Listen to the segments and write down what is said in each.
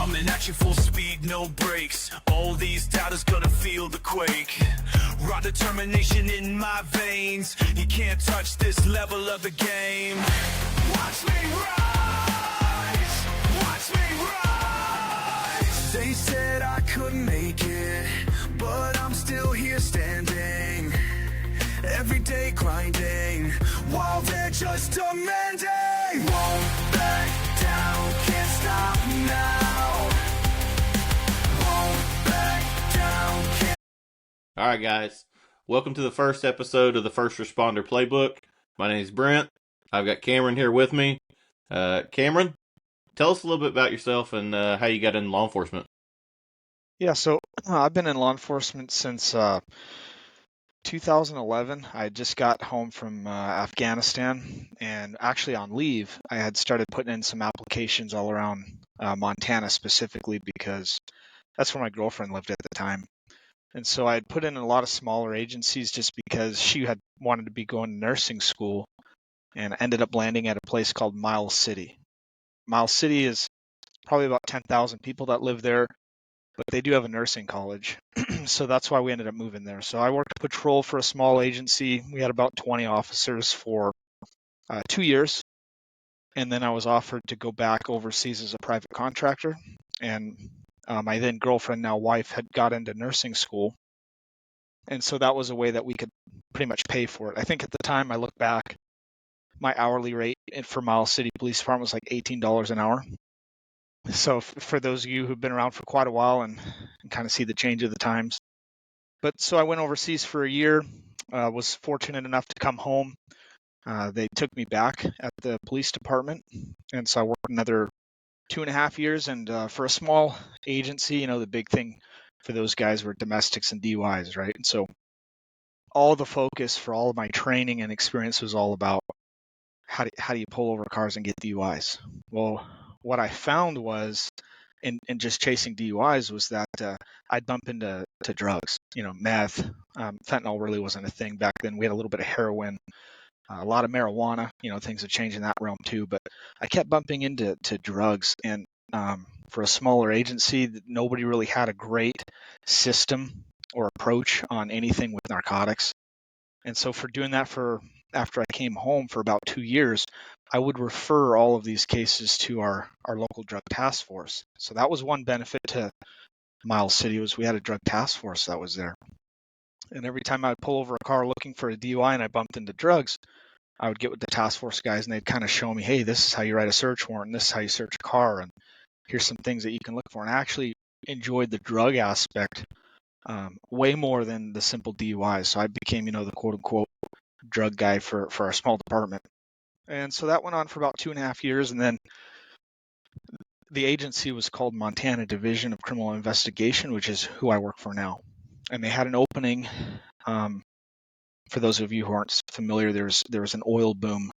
coming at you full speed, no brakes. All these doubters gonna feel the quake. Raw determination in my veins. You can't touch this level of the game. Watch me rise. Watch me rise. They said I couldn't make it, but I'm still here standing. Every day grinding, while they're just demanding. Won't back down, can't stop now. Won't back down, can't. All right, guys. Welcome to the first episode of the First Responder Playbook. My name is Brent. I've got Cameron here with me. Cameron, tell us a little bit about yourself and how you got into law enforcement. Yeah, so I've been in law enforcement since 2011. I just got home from Afghanistan, and actually on leave, I had started putting in some applications all around Montana specifically because that's where my girlfriend lived at the time. And so I'd put in a lot of smaller agencies just because she had wanted to be going to nursing school, and ended up landing at a place called Miles City. Miles City is probably about 10,000 people that live there, but they do have a nursing college. So that's why we ended up moving there. So I worked patrol for a small agency. We had about 20 officers for 2 years. And then I was offered to go back overseas as a private contractor. And my then girlfriend, now wife, had got into nursing school. And so that was a way that we could pretty much pay for it. I think at the time I look back, my hourly rate for Miles City Police Department was like $18 an hour. So for those of you who've been around for quite a while and kind of see the change of the times. But so I went overseas for a year, was fortunate enough to come home. They took me back at the police department. And so I worked another 2.5 years. And for a small agency, the big thing for those guys were domestics and DUIs, right? And so all the focus for all of my training and experience was all about how do you pull over cars and get DUIs? Well, what I found was in just chasing DUIs was that I'd bump into drugs, meth. Fentanyl really wasn't a thing back then. We had a little bit of heroin, a lot of marijuana, things have changed in that realm too. But I kept bumping into drugs. And for a smaller agency, nobody really had a great system or approach on anything with narcotics. And so for doing that after I came home for about 2 years, I would refer all of these cases to our local drug task force. So that was one benefit to Miles City, was we had a drug task force that was there. And every time I would pull over a car looking for a DUI and I bumped into drugs, I would get with the task force guys and they'd kind of show me, hey, this is how you write a search warrant, and this is how you search a car, and here's some things that you can look for. And I actually enjoyed the drug aspect way more than the simple DUIs. So I became, the quote unquote drug guy for our small department. And so that went on for about 2.5 years. And then the agency was called Montana Division of Criminal Investigation, which is who I work for now. And they had an opening. For those of you who aren't familiar, there was an oil boom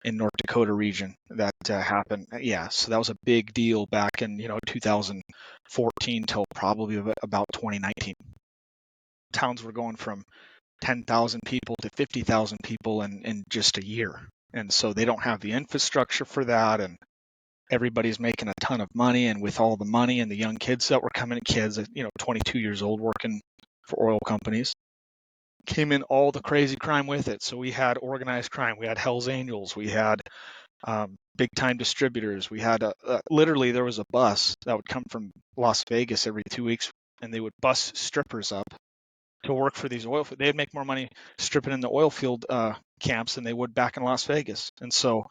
in North Dakota region that happened. Yeah, so that was a big deal back in 2014 till probably about 2019. Towns were going from 10,000 people to 50,000 people in just a year. And so they don't have the infrastructure for that, and everybody's making a ton of money. And with all the money and the young kids that were coming, 22 years old working for oil companies, came in all the crazy crime with it. So we had organized crime, we had Hell's Angels, we had big time distributors. We had literally there was a bus that would come from Las Vegas every 2 weeks, and they would bus strippers up to work for these oil. They'd make more money stripping in the oil field camps than they would back in Las Vegas. And so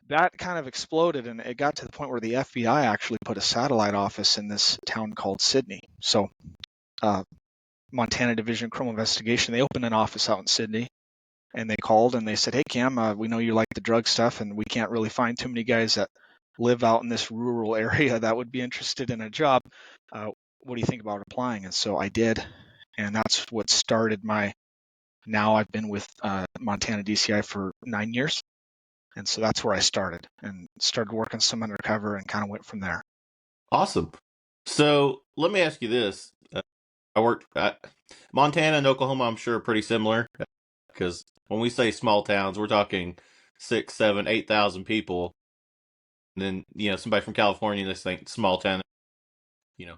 that kind of exploded, and it got to the point where the FBI actually put a satellite office in this town called Sydney. So Montana Division of Criminal Investigation, they opened an office out in Sydney, and they called and they said, hey, Cam, we know you like the drug stuff, and we can't really find too many guys that live out in this rural area that would be interested in a job. What do you think about applying? And so I did. And that's what started now I've been with Montana DCI for 9 years. And so that's where I started working some undercover and kind of went from there. Awesome. So let me ask you this. I worked Montana and Oklahoma, I'm sure, are pretty similar, because when we say small towns, we're talking 6, 7, 8,000 people. And then, somebody from California, they think small town,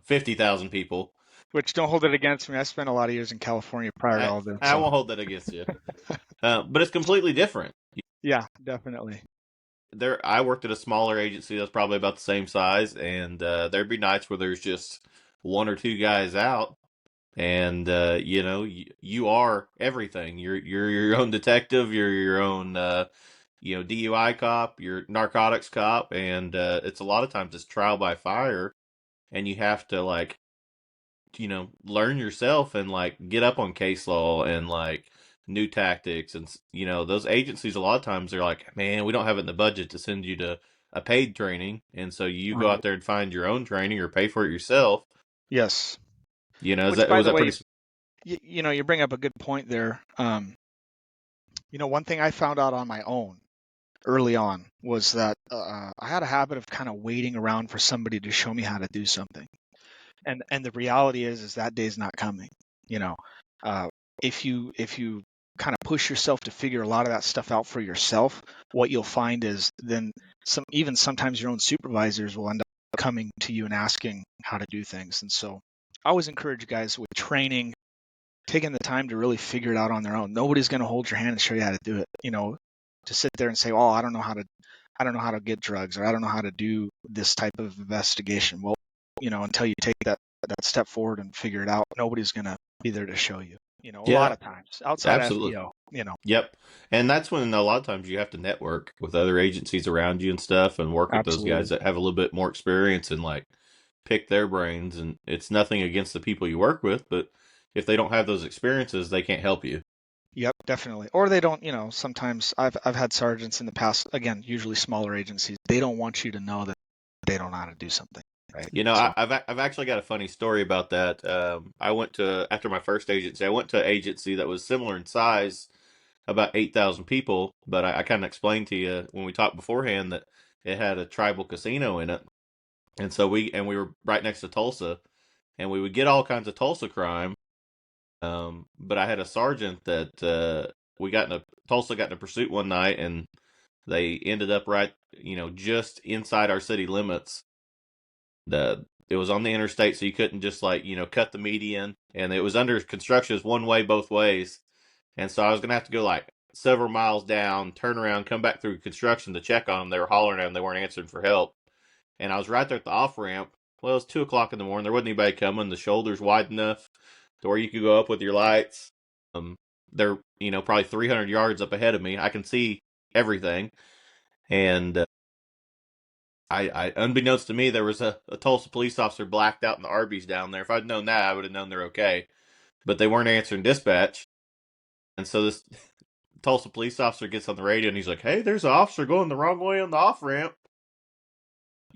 50,000 people. Which, don't hold it against me. I spent a lot of years in California prior to I, all this. I So won't hold that against you. But it's completely different. yeah, definitely. I worked at a smaller agency that's probably about the same size, and there'd be nights where there's just one or two guys out, and you are everything. You're your own detective. You're your own DUI cop. You're narcotics cop, and it's a lot of times it's trial by fire, and you have to like learn yourself and like get up on case law and like new tactics. And those agencies a lot of times they're like, man, we don't have it in the budget to send you to a paid training, and so you go Right. out there and find your own training or pay for it yourself. Yes. Is Which, that by was the that way, pretty? you bring up a good point there. One thing I found out on my own early on was that I had a habit of kind of waiting around for somebody to show me how to do something. And the reality is that day's not coming. You know, uh, if you kind of push yourself to figure a lot of that stuff out for yourself, what you'll find is then sometimes your own supervisors will end up coming to you and asking how to do things. And so I always encourage guys with training, taking the time to really figure it out on their own. Nobody's going to hold your hand and show you how to do it. To sit there and say, "Oh, I don't know how to get drugs, or I don't know how to do this type of investigation." Well, until you take that step forward and figure it out, nobody's going to be there to show you. A lot Yeah, of times outside of absolutely. FBO. Yep. And that's when a lot of times you have to network with other agencies around you and stuff and work with those guys Absolutely. that have a little bit more experience and like pick their brains. And it's nothing against the people you work with, but if they don't have those experiences, they can't help you. Yep, definitely. Or they don't, sometimes I've had sergeants in the past, again, usually smaller agencies, they don't want you to know that they don't know how to do something, right? So, I've actually got a funny story about that. I went to after my first agency. I went to an agency that was similar in size, about 8,000 people. But I kind of explained to you when we talked beforehand that it had a tribal casino in it, and so we were right next to Tulsa, and we would get all kinds of Tulsa crime. But I had a sergeant that we got in a Tulsa got in a pursuit one night, and they ended up right, just inside our city limits. It was on the interstate, so you couldn't just like cut the median, and it was under construction, one way both ways, and so I was gonna have to go like several miles down, turn around, come back through construction to check on them. They were hollering at them, they weren't answering for help, and I was right there at the off ramp. Well, it was 2 o'clock in the morning. There wasn't anybody coming. The shoulder's wide enough to where you could go up with your lights. Um, they're probably 300 yards up ahead of me. I can see everything, and unbeknownst to me, there was a Tulsa police officer blacked out in the Arby's down there. If I'd known that, I would have known they're okay. But they weren't answering dispatch, and so this Tulsa police officer gets on the radio and he's like, "Hey, there's an officer going the wrong way on the off ramp."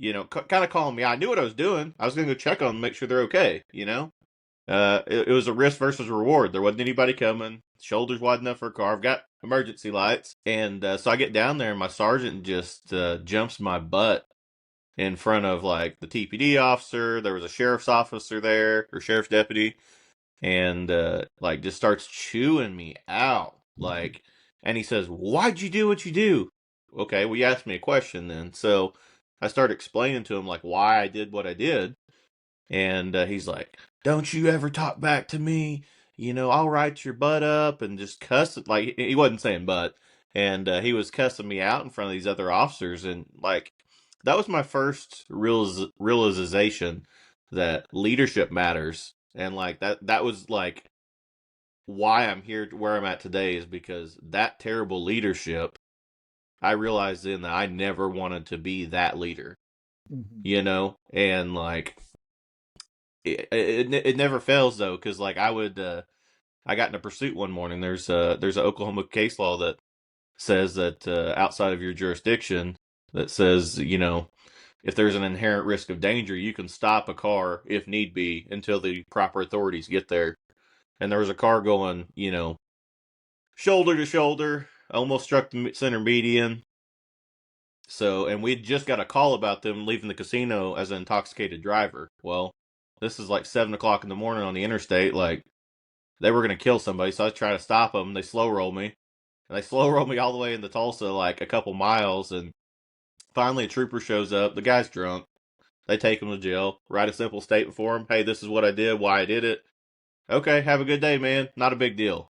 Kind of calling me. I knew what I was doing. I was going to go check on them, make sure they're okay. It was a risk versus reward. There wasn't anybody coming. Shoulders wide enough for a car. I've got emergency lights, and so I get down there, and my sergeant just jumps my butt in front of like the TPD officer. There was a sheriff's officer there, or sheriff's deputy, and like just starts chewing me out. Like, and he says, "Why'd you do what you do?" Okay, well, you asked me a question then. So I started explaining to him like why I did what I did, and he's like, "Don't you ever talk back to me? I'll write your butt up," and just cuss it. Like he wasn't saying butt, and he was cussing me out in front of these other officers, and like that was my first realization that leadership matters, and like that was like why I'm here to where I'm at today is because that terrible leadership. I realized then that I never wanted to be that leader, mhm. and like it never fails though, because like I got in a pursuit one morning. There's an Oklahoma case law that says that outside of your jurisdiction, that says if there's an inherent risk of danger, you can stop a car if need be until the proper authorities get there. And there was a car going shoulder to shoulder, almost struck the center median. So, and we'd just got a call about them leaving the casino as an intoxicated driver. Well, this is like 7 o'clock in the morning on the interstate. Like, they were going to kill somebody. So I tried to stop them. They slow roll me. And they slow roll me all the way into Tulsa, like a couple miles. And finally, a trooper shows up. The guy's drunk. They take them to jail, write a simple statement for them. Hey, this is what I did, why I did it. Okay, have a good day, man. Not a big deal.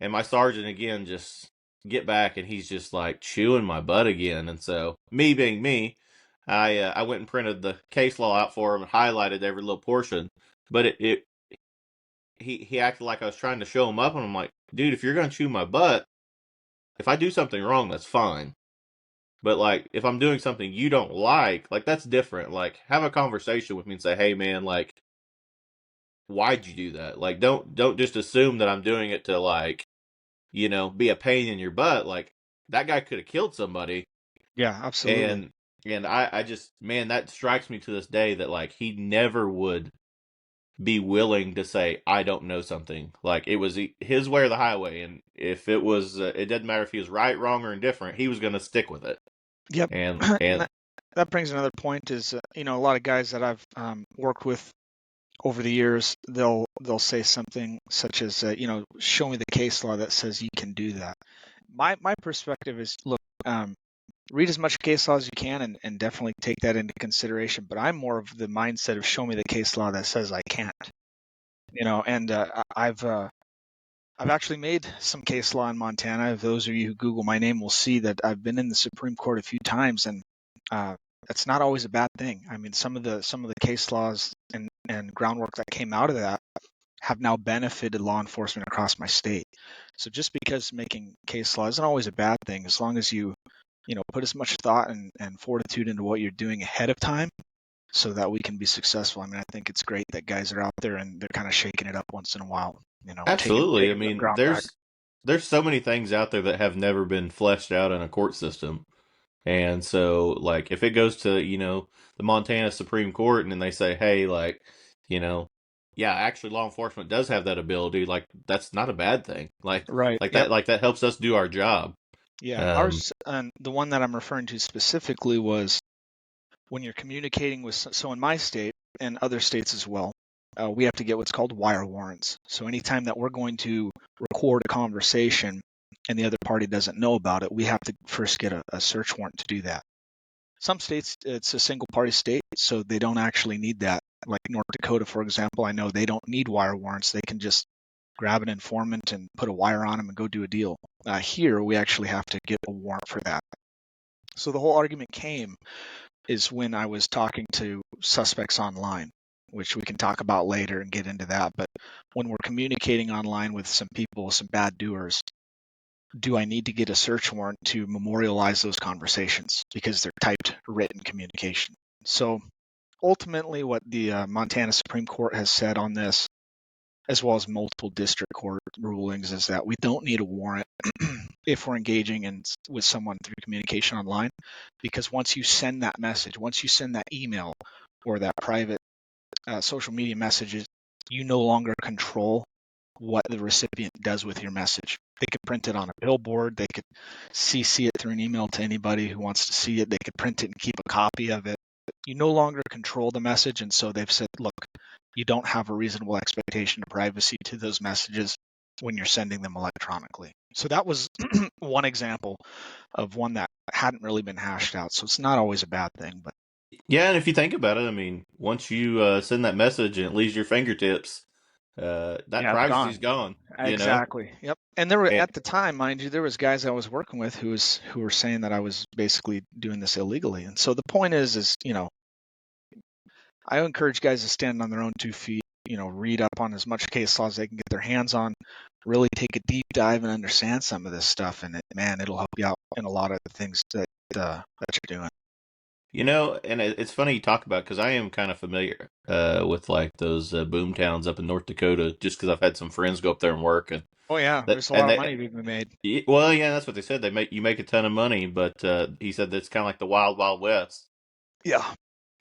And my sergeant, again, just get back, and he's just like chewing my butt again. And so, me being me, I went and printed the case law out for him and highlighted every little portion. But he acted like I was trying to show him up, and I'm like, dude, if you're gonna chew my butt, if I do something wrong, that's fine. But like, if I'm doing something you don't like that's different. Like, have a conversation with me and say, hey, man, like, why'd you do that? Like, don't just assume that I'm doing it to like, be a pain in your butt. Like, that guy could have killed somebody. Yeah, absolutely. And I just, man, that strikes me to this day that like he never would be willing to say I don't know something. Like, it was his way or the highway, and if it was, it doesn't matter if he was right, wrong, or indifferent. He was going to stick with it. Yep. And And that brings another point is, a lot of guys that I've worked with over the years, they'll say something such as, show me the case law that says you can do that. My perspective is, look, read as much case law as you can and definitely take that into consideration. But I'm more of the mindset of show me the case law that says I can't. And I've actually made some case law in Montana. Those of you who Google my name will see that I've been in the Supreme Court a few times, and that's not always a bad thing. I mean, some of the case laws and groundwork that came out of that have now benefited law enforcement across my state. So just because making case law isn't always a bad thing, as long as you put as much thought and fortitude into what you're doing ahead of time, so that we can be successful. I mean, I think it's great that guys are out there and they're kind of shaking it up once in a while. absolutely. I Taking the mean, ground back. there's so many things out there that have never been fleshed out in a court system. And so, like, if it goes to, the Montana Supreme Court and then they say, hey, like, you know, yeah, actually law enforcement does have that ability, like, that's not a bad thing. Right. Yep. Like that helps us do our job. Yeah. Um, Ours, and the one that I'm referring to specifically was when you're communicating with, so in my state and other states as well, we have to get what's called wire warrants. So anytime that we're going to record a conversation and the other party doesn't know about it, we have to first get a search warrant to do that. Some states, it's a single party state, so they don't actually need that. Like North Dakota, for example, I know they don't need wire warrants. They can just grab an informant and put a wire on them and go do a deal. Here, we actually have to get a warrant for that. So the whole argument came is when I was talking to suspects online, which we can talk about later and get into that. But when we're communicating online with some people, some bad doers, do I need to get a search warrant to memorialize those conversations because they're typed written communication? So ultimately what the Montana Supreme Court has said on this, as well as multiple district court rulings, is that we don't need a warrant if we're engaging with someone through communication online, because once you send that message, once you send that email or that private social media messages, you no longer control what the recipient does with your message. They could print it on a billboard. They could CC it through an email to anybody who wants to see it. They could print it and keep a copy of it. You no longer control the message. And so they've said, look, you don't have a reasonable expectation of privacy to those messages when you're sending them electronically. So that was one example of one that hadn't really been hashed out. So it's not always a bad thing, but yeah, and if you think about it, I mean, once you send that message and it leaves your fingertips, that yeah, it's privacy's gone. gone. Exactly. Yep. And there were, And, at the time, mind you, there was guys I was working with who were saying that I was basically doing this illegally. And so the point is, I encourage guys to stand on their own 2 feet, read up on as much case law as they can get their hands on, really take a deep dive and understand some of this stuff. And it'll help you out in a lot of the things that you're doing. and it's funny you talk about, because I am kind of familiar with like those boom towns up in North Dakota, just because I've had some friends go up there and work, and Oh yeah, that there's a and lot of they money being made. well, yeah, that's what they said. You make a ton of money, but he said that's kind of like the wild wild west. Yeah.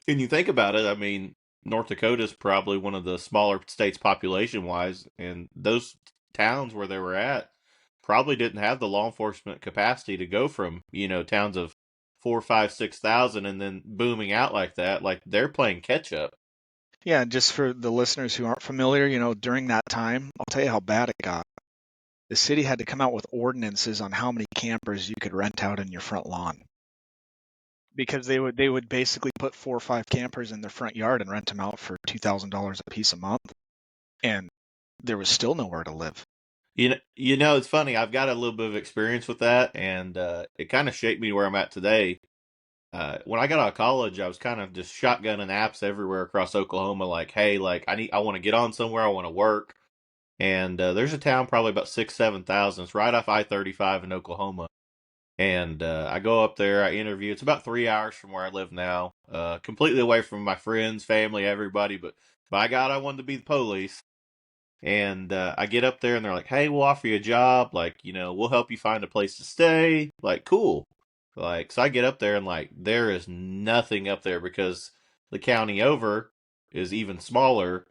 And you think about it, I mean, North Dakota is probably one of the smaller states population wise, and those towns where they were at probably didn't have the law enforcement capacity to go from towns of 4, 5, 6,000 and then booming out like that. Like, they're playing catch up. Yeah, just for the listeners who aren't familiar, during that time, I'll tell you how bad it got. The city had to come out with ordinances on how many campers you could rent out in your front lawn. because they would basically put 4 or 5 campers in their front yard and rent them out for $2,000 a piece a month, and there was still nowhere to live. You know, it's funny. I've got a little bit of experience with that, and it kind of shaped me where I'm at today. When I got out of college, I was kind of just shotgunning apps everywhere across Oklahoma. Like, hey, like I want to get on somewhere. I want to work. And there's a town probably about 7,000. It's right off I-35 in Oklahoma. And I go up there. I interview. It's about 3 hours from where I live now. Completely away from my friends, family, everybody. But by God, I wanted to be the police. And I get up there and they're like, hey, we'll offer you a job. Like, we'll help you find a place to stay. Like, cool. Like, so I get up there and like, there is nothing up there because the county over is even smaller.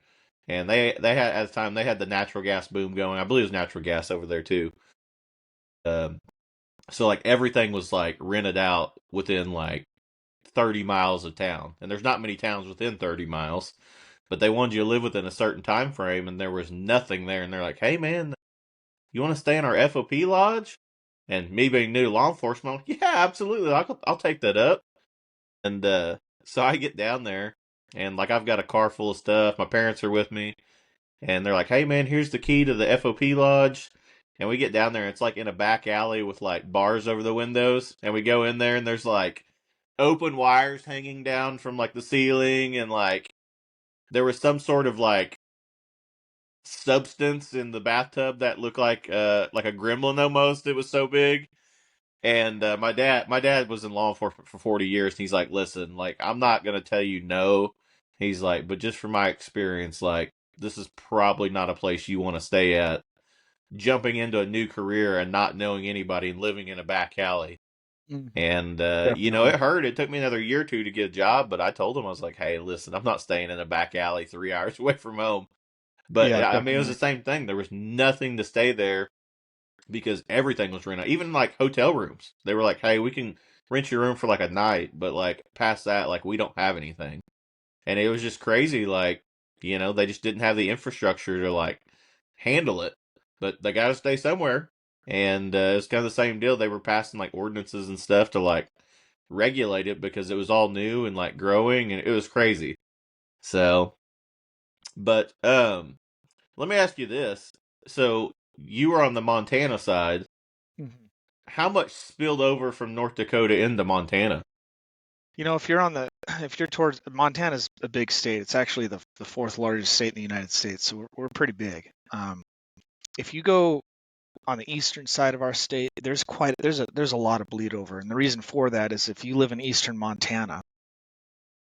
And they had, at the time, they had the natural gas boom going. I believe it was natural gas over there too. Um, so like everything was like rented out within like 30 miles of town. And there's not many towns within 30 miles, but they wanted you to live within a certain time frame, and there was nothing there. And they're like, hey, man, you want to stay in our FOP lodge? And me being new to law enforcement, I'm like, yeah, absolutely. I'll take that up. And so I get down there, and like I've got a car full of stuff. My parents are with me, and they're like, hey, man, here's the key to the FOP lodge. And we get down there, and it's like in a back alley with like bars over the windows. And we go in there, and there's like open wires hanging down from like the ceiling, and like there was some sort of like substance in the bathtub that looked like a gremlin almost. It was so big. And my dad was in law enforcement for 40 years, and he's like, listen, like I'm not gonna tell you no. He's like, but just from my experience, like this is probably not a place you want to stay at. Jumping into a new career and not knowing anybody and living in a back alley. Mhm. And Definitely. it hurt. It took me another year or two to get a job, but I told him, I was like, hey, listen, I'm not staying in a back alley 3 hours away from home. But Yeah, I mean, it was the definitely. same thing. There was nothing to stay there because everything was rented. Even like hotel rooms, they were like, "Hey, we can rent your room for like a night, but like past that, like we don't have anything." And it was just crazy. Like, they just didn't have the infrastructure to like handle it. But they got to stay somewhere, and it's kind of the same deal. They were passing like ordinances and stuff to like regulate it because it was all new and like growing, and it was crazy. So, but let me ask you this. So you were on the Montana side. Mhm. How much spilled over from North Dakota into Montana? If you're if you're towards Montana's a big state. It's actually the fourth largest state in the United States, so we're pretty big. If you go on the eastern side of our state, there's a lot of bleed over, and the reason for that is if you live in eastern Montana,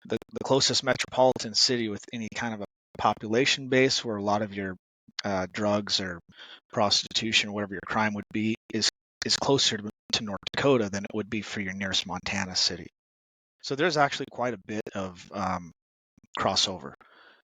the closest metropolitan city with any kind of a population base where a lot of your drugs or prostitution or whatever your crime would be is closer to North Dakota than it would be for your nearest Montana city. So there's actually quite a bit of crossover.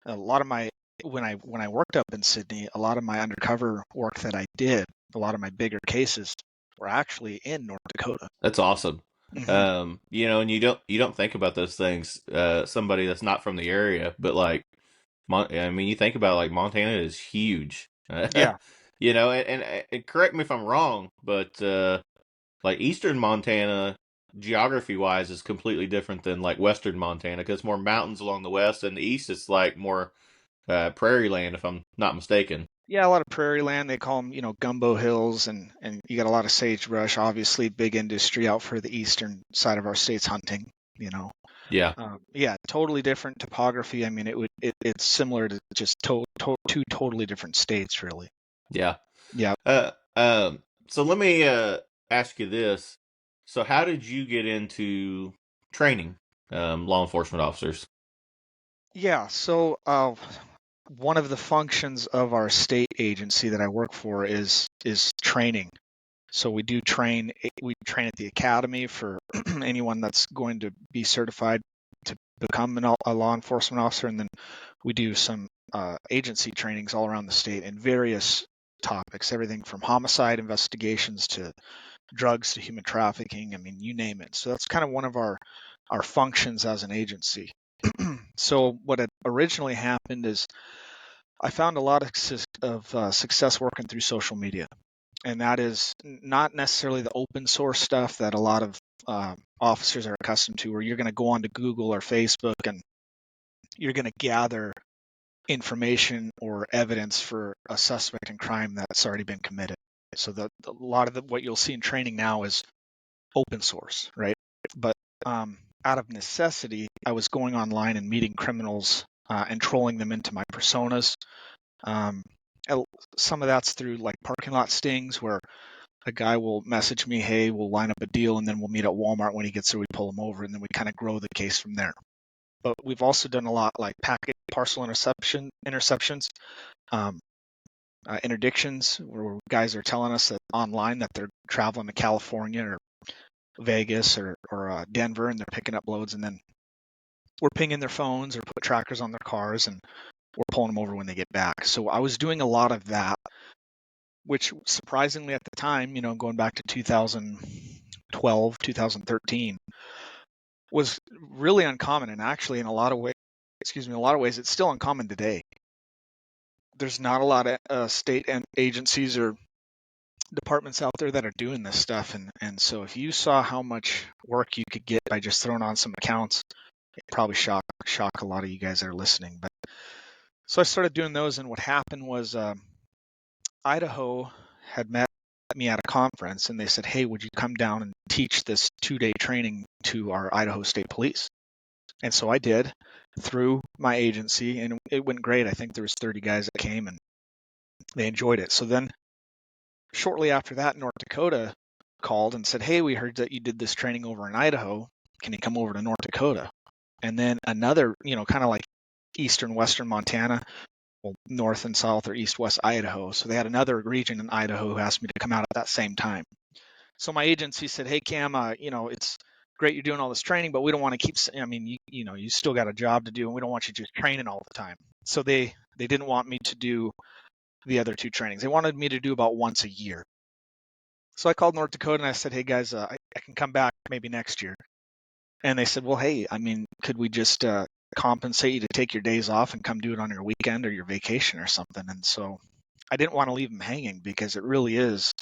A lot of my when I worked up in Sydney, a lot of my undercover work that I did, a lot of my bigger cases were actually in North Dakota. That's awesome. Hmm. And you don't think about those things. Somebody that's not from the area, but like, I mean, you think about it, like Montana is huge. Yeah, And correct me if I'm wrong, but like Eastern Montana, geography wise, is completely different than like Western Montana because it's more mountains along the west, and the east it's like more prairie land, if I'm not mistaken. yeah, a lot of prairie land. They call them, gumbo hills, and you got a lot of sagebrush. Obviously, big industry out for the eastern side of our state's hunting. You know, Yeah, yeah, totally different topography. I mean, it's similar to just two totally different states, really. yeah. Yeah, Uh, um, so let me ask you this. So how did you get into training law enforcement officers? yeah. So, one of the functions of our state agency that I work for is training. So we train at the academy for anyone that's going to be certified to become a law enforcement officer, and then we do some agency trainings all around the state in various topics, everything from homicide investigations to drugs to human trafficking. I mean, you name it. So that's kind of one of our functions as an agency. So what had originally happened is I found a lot of success working through social media. and that is not necessarily the open source stuff that a lot of officers are accustomed to, where you're going to go onto Google or Facebook and you're going to gather information or evidence for a suspect in crime that's already been committed. So a lot of what you'll see in training now is open source, right? But out of necessity, I was going online and meeting criminals and trolling them into my personas. Some of that's through like parking lot stings, where a guy will message me, hey, we'll line up a deal, and then we'll meet at Walmart. When he gets there, we pull him over, and then we kind of grow the case from there. But we've also done a lot like packet parcel interceptions, interdictions, where guys are telling us that online that they're traveling to California or Vegas or Denver, and they're picking up loads, and then we're pinging their phones or put trackers on their cars, and we're pulling them over when they get back. So I was doing a lot of that, which surprisingly at the time, going back to 2012, 2013, was really uncommon. And actually, in a lot of ways, it's still uncommon today. There's not a lot of state and agencies or departments out there that are doing this stuff. And so if you saw how much work you could get by just throwing on some accounts, it probably shock a lot of you guys that are listening. But so I started doing those, and what happened was Idaho had met me at a conference, and they said, hey, would you come down and teach this 2-day training to our Idaho State Police? And so I did through my agency, and it went great. I think there was 30 guys that came, and they enjoyed it. So then shortly after that, North Dakota called and said, hey, we heard that you did this training over in Idaho. Can you come over to North Dakota? And then another, kind of like eastern, western Montana, well, north and south or east, west Idaho. So they had another region in Idaho who asked me to come out at that same time. So my agency said, hey, Cam, it's great you're doing all this training, but we don't want to keep, you still got a job to do, and we don't want you just training all the time. So they didn't want me to do the other 2 trainings. They wanted me to do about once a year. So I called North Dakota and I said, hey guys, I can come back maybe next year. And they said, well, hey, could we just compensate you to take your days off and come do it on your weekend or your vacation or something? And so I didn't want to leave them hanging, because it really is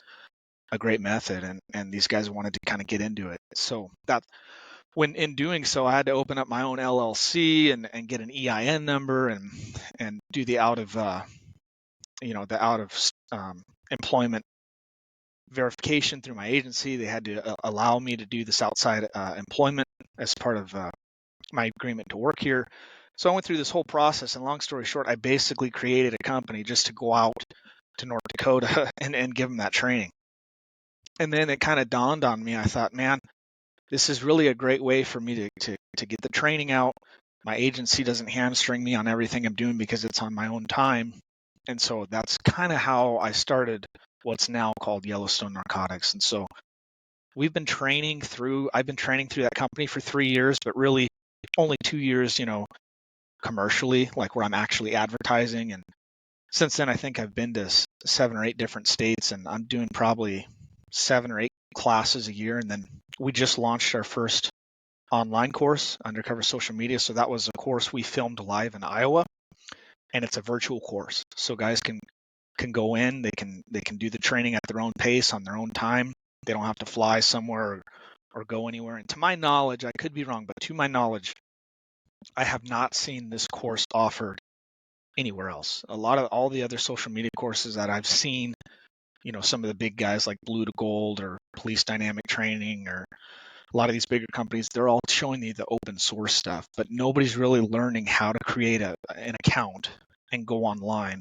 a great method, and these guys wanted to kind of get into it. So that, when in doing so, I had to open up my own LLC and get an EIN number and do the out of employment verification through my agency. They had to allow me to do this outside employment as part of my agreement to work here. So I went through this whole process, and long story short, I basically created a company just to go out to North Dakota and give them that training. And then it kind of dawned on me. I thought, man, this is really a great way for me to get the training out. My agency doesn't hamstring me on everything I'm doing because it's on my own time. And so that's kind of how I started what's now called Yellowstone Narcotics. And so I've been training through that company for 3 years, but really only 2 years, commercially, like where I'm actually advertising. And since then, I think I've been to 7 or 8 different states, and I'm doing probably 7 or 8 classes a year. And then we just launched our first online course, Undercover Social Media. So that was a course we filmed live in Iowa, and it's a virtual course. So guys can go in, they can do the training at their own pace on their own time. They don't have to fly somewhere or go anywhere. And to my knowledge, I could be wrong, but to my knowledge, I have not seen this course offered anywhere else. A lot of all the other social media courses that I've seen, some of the big guys like Blue to Gold or Police Dynamic Training, or a lot of these bigger companies, they're all showing you the open source stuff, but nobody's really learning how to create an account and go online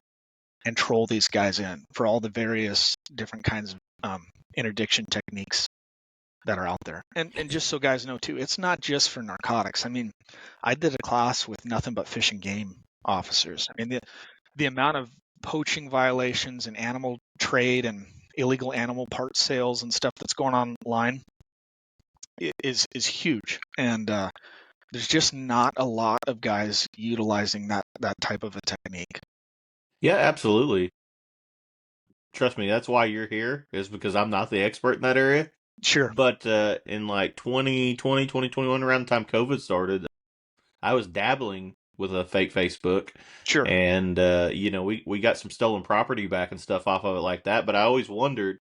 and troll these guys in for all the various different kinds of interdiction techniques that are out there. And just so guys know too, it's not just for narcotics. I did a class with nothing but fish and game officers. The amount of poaching violations and animal trade and illegal animal part sales and stuff that's going on online is huge. And there's just not a lot of guys utilizing that type of a technique. Yeah, absolutely. Trust me, that's why you're here, is because I'm not the expert in that area. Sure. But in like 2020, 2021, around the time COVID started, I was dabbling with a fake Facebook. Sure. And, we got some stolen property back and stuff off of it like that. But I always wondered,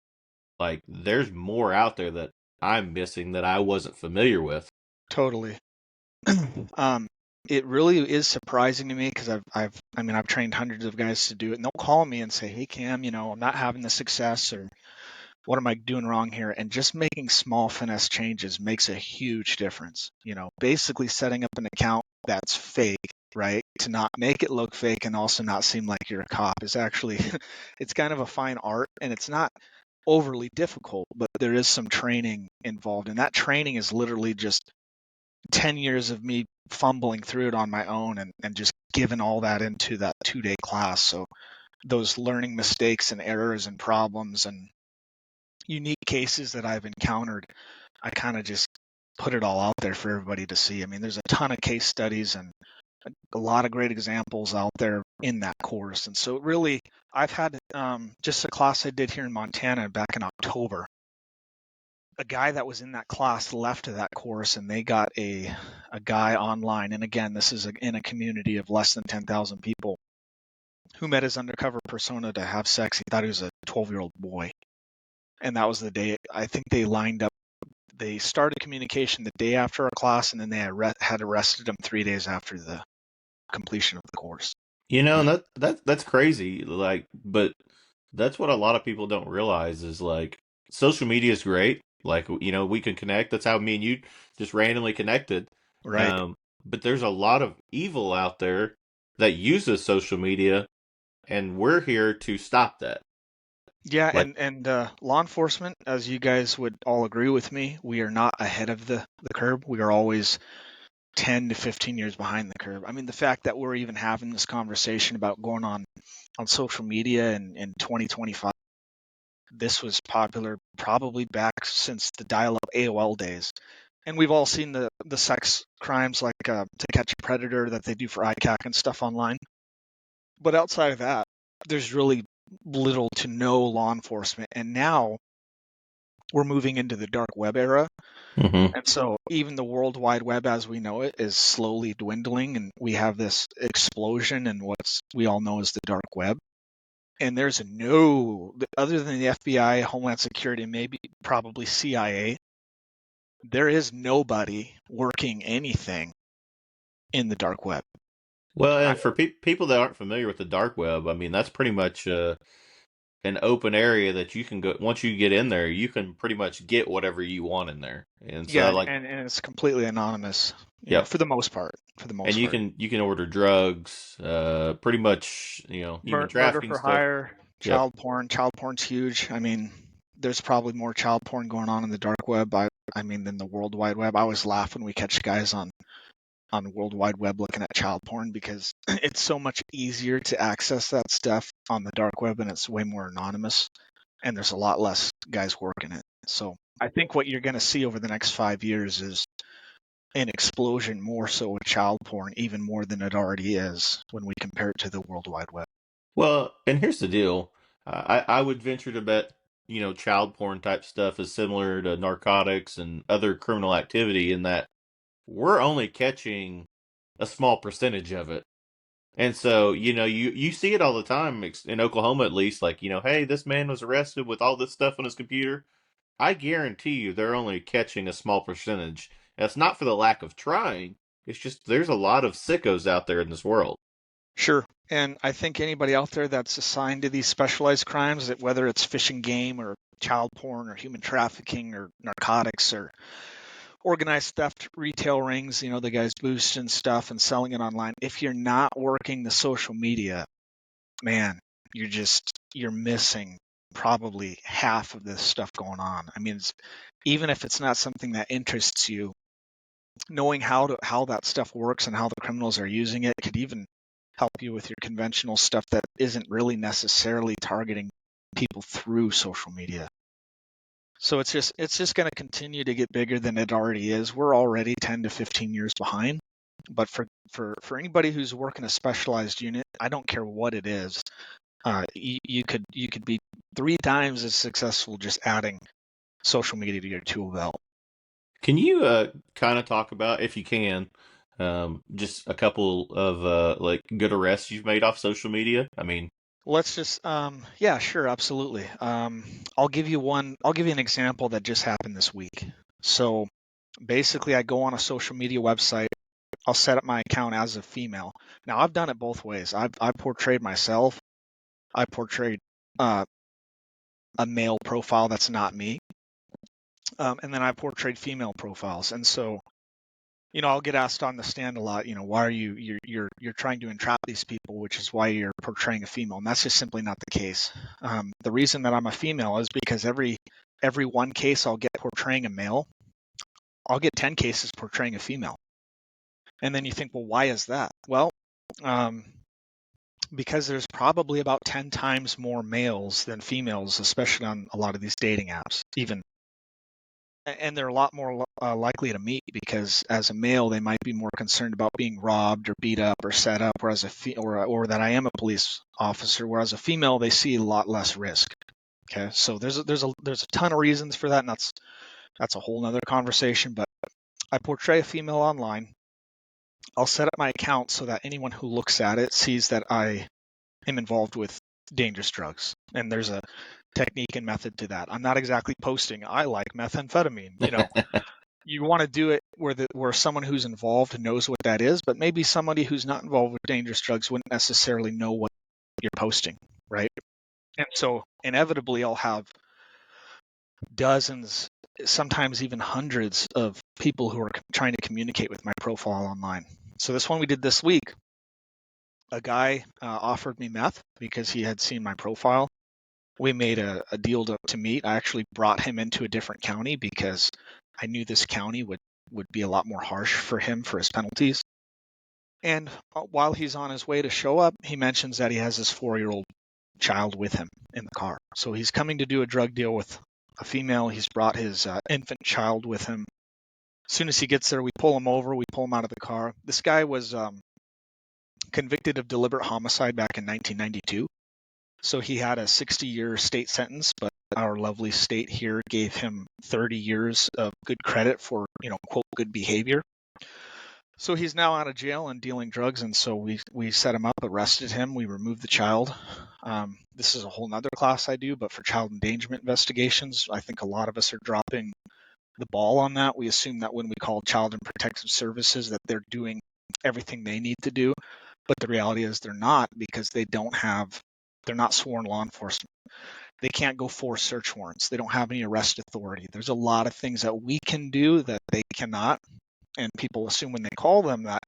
like there's more out there that I'm missing that I wasn't familiar with. Totally. um, it really is surprising to me because I've trained hundreds of guys to do it, and they'll call me and say, "Hey Cam, I'm not having the success, or what am I doing wrong here?" And just making small finesse changes makes a huge difference. Basically setting up an account that's fake, right? To not make it look fake and also not seem like you're a cop is actually, it's kind of a fine art, and it's not overly difficult, but there is some training involved. And that training is literally just 10 years of me fumbling through it on my own and just giving all that into that 2-day class. So those learning mistakes and errors and problems and unique cases that I've encountered, I kind of just put it all out there for everybody to see. I mean, there's a ton of case studies and a lot of great examples out there in that course. And so really, I've had just a class I did here in Montana back in October. A guy that was in that class left that course, and they got a guy online. And again, this is in a community of less than 10,000 people, who met his undercover persona to have sex. He thought he was a 12-year-old boy. And that was the day. I think they lined up. They started communication the day after our class, and then they had arrested him 3 days after the completion of the course. And that's crazy. Like, but that's what a lot of people don't realize is like social media is great. Like, we can connect. That's how me and you just randomly connected. Right. But there's a lot of evil out there that uses social media, and we're here to stop that. Yeah, Like, and law enforcement, as you guys would all agree with me, we are not ahead of the curve. We are always 10 to 15 years behind the curve. I mean, the fact that we're even having this conversation about going on social media in 2025, this was popular probably back since the dial-up AOL days. And we've all seen the sex crimes like To Catch a Predator that they do for ICAC and stuff online. But outside of that, there's really little to no law enforcement. And now we're moving into the dark web era. mhm. And so even the World Wide Web as we know it is slowly dwindling, and we have this explosion in we all know as the dark web. And there's other than the FBI, Homeland Security, maybe probably CIA, there is nobody working anything in the dark web. Well, I, and for people that aren't familiar with the dark web, I mean, that's pretty much an open area that you can go. Once you get in there, you can pretty much get whatever you want in there. And yeah, so, like, and it's completely anonymous, yep. for the most part. And you can order drugs, pretty much, human Murder trafficking for stuff. hire, Yep. child porn. Child porn's huge. I mean, there's probably more child porn going on in the dark web. I mean, than the World Wide Web. I always laugh when we catch guys on the World Wide Web looking at child porn because it's so much easier to access that stuff on the dark web, and it's way more anonymous, and there's a lot less guys working it. So I think what you're going to see over the next 5 years is an explosion more so with child porn, even more than it already is when we compare it to the World Wide Web. Well, and here's the deal. I would venture to bet, child porn type stuff is similar to narcotics and other criminal activity in that we're only catching a small percentage of it. And so, you see it all the time in Oklahoma, at least, like, hey, this man was arrested with all this stuff on his computer. I guarantee you they're only catching a small percentage. And it's not for the lack of trying. It's just there's a lot of sickos out there in this world. Sure. And I think anybody out there that's assigned to these specialized crimes, that whether it's fishing game or child porn or human trafficking or narcotics or organized theft retail rings, the guys boosting stuff and selling it online. If you're not working the social media, man, you're missing probably half of this stuff going on. I mean, even if it's not something that interests you, knowing how that stuff works and how the criminals are using it could even help you with your conventional stuff that isn't really necessarily targeting people through social media. So it's just going to continue to get bigger than it already is. We're already 10 to 15 years behind. But for anybody who's working a specialized unit, I don't care what it is, you could be 3 times as successful just adding social media to your tool belt. Can you kind of talk about, if you can, just a couple of like good arrests you've made off social media? I mean, Let's just, yeah, sure, absolutely. I'll give you an example that just happened this week. So basically, I go on a social media website. I'll set up my account as a female. Now, I've done it both ways. I portrayed myself. I portrayed uh, a male profile that's not me, and then I portrayed female profiles. And so, I'll get asked on the stand a lot. Why are you're trying to entrap these people, which is why you're portraying a female, and that's just simply not the case. The reason that I'm a female is because every one case I'll get portraying a male, I'll get 10 cases portraying a female. And then you think, well, why is that? Well, um, because there's probably about 10 times more males than females, especially on a lot of these dating apps, even. And they're a lot more likely to meet because as a male, they might be more concerned about being robbed or beat up or set up, whereas or that I am a police officer, whereas a female, they see a lot less risk. Okay, so there's a ton of reasons for that, and that's a whole nother conversation. But I portray a female online. I'll set up my account so that anyone who looks at it sees that I am involved with dangerous drugs, and there's a technique and method to that. I'm not exactly posting I like methamphetamine. You want to do it where someone who's involved knows what that is, but maybe somebody who's not involved with dangerous drugs wouldn't necessarily know what you're posting, right? And so inevitably I'll have dozens, sometimes even hundreds of people who are trying to communicate with my profile online. So this one we did this week, a guy offered me meth because he had seen my profile. We made a deal to meet. I actually brought him into a different county because I knew this county would be a lot more harsh for him for his penalties. And while he's on his way to show up, he mentions that he has his 4-year-old child with him in the car. So he's coming to do a drug deal with a female. He's brought his infant child with him. As soon as he gets there, we pull him over. We pull him out of the car. This guy was convicted of deliberate homicide back in 1992. So he had a 60-year state sentence, but our lovely state here gave him 30 years of good credit for, quote, good behavior. So he's now out of jail and dealing drugs, and so we set him up, arrested him, we removed the child. This is a whole nother class I do, but for child endangerment investigations, I think a lot of us are dropping the ball on that. We assume that when we call Child and Protective Services that they're doing everything they need to do, but the reality is they're not, because they're not sworn law enforcement. They can't go force search warrants. They don't have any arrest authority. There's a lot of things that we can do that they cannot. And people assume when they call them that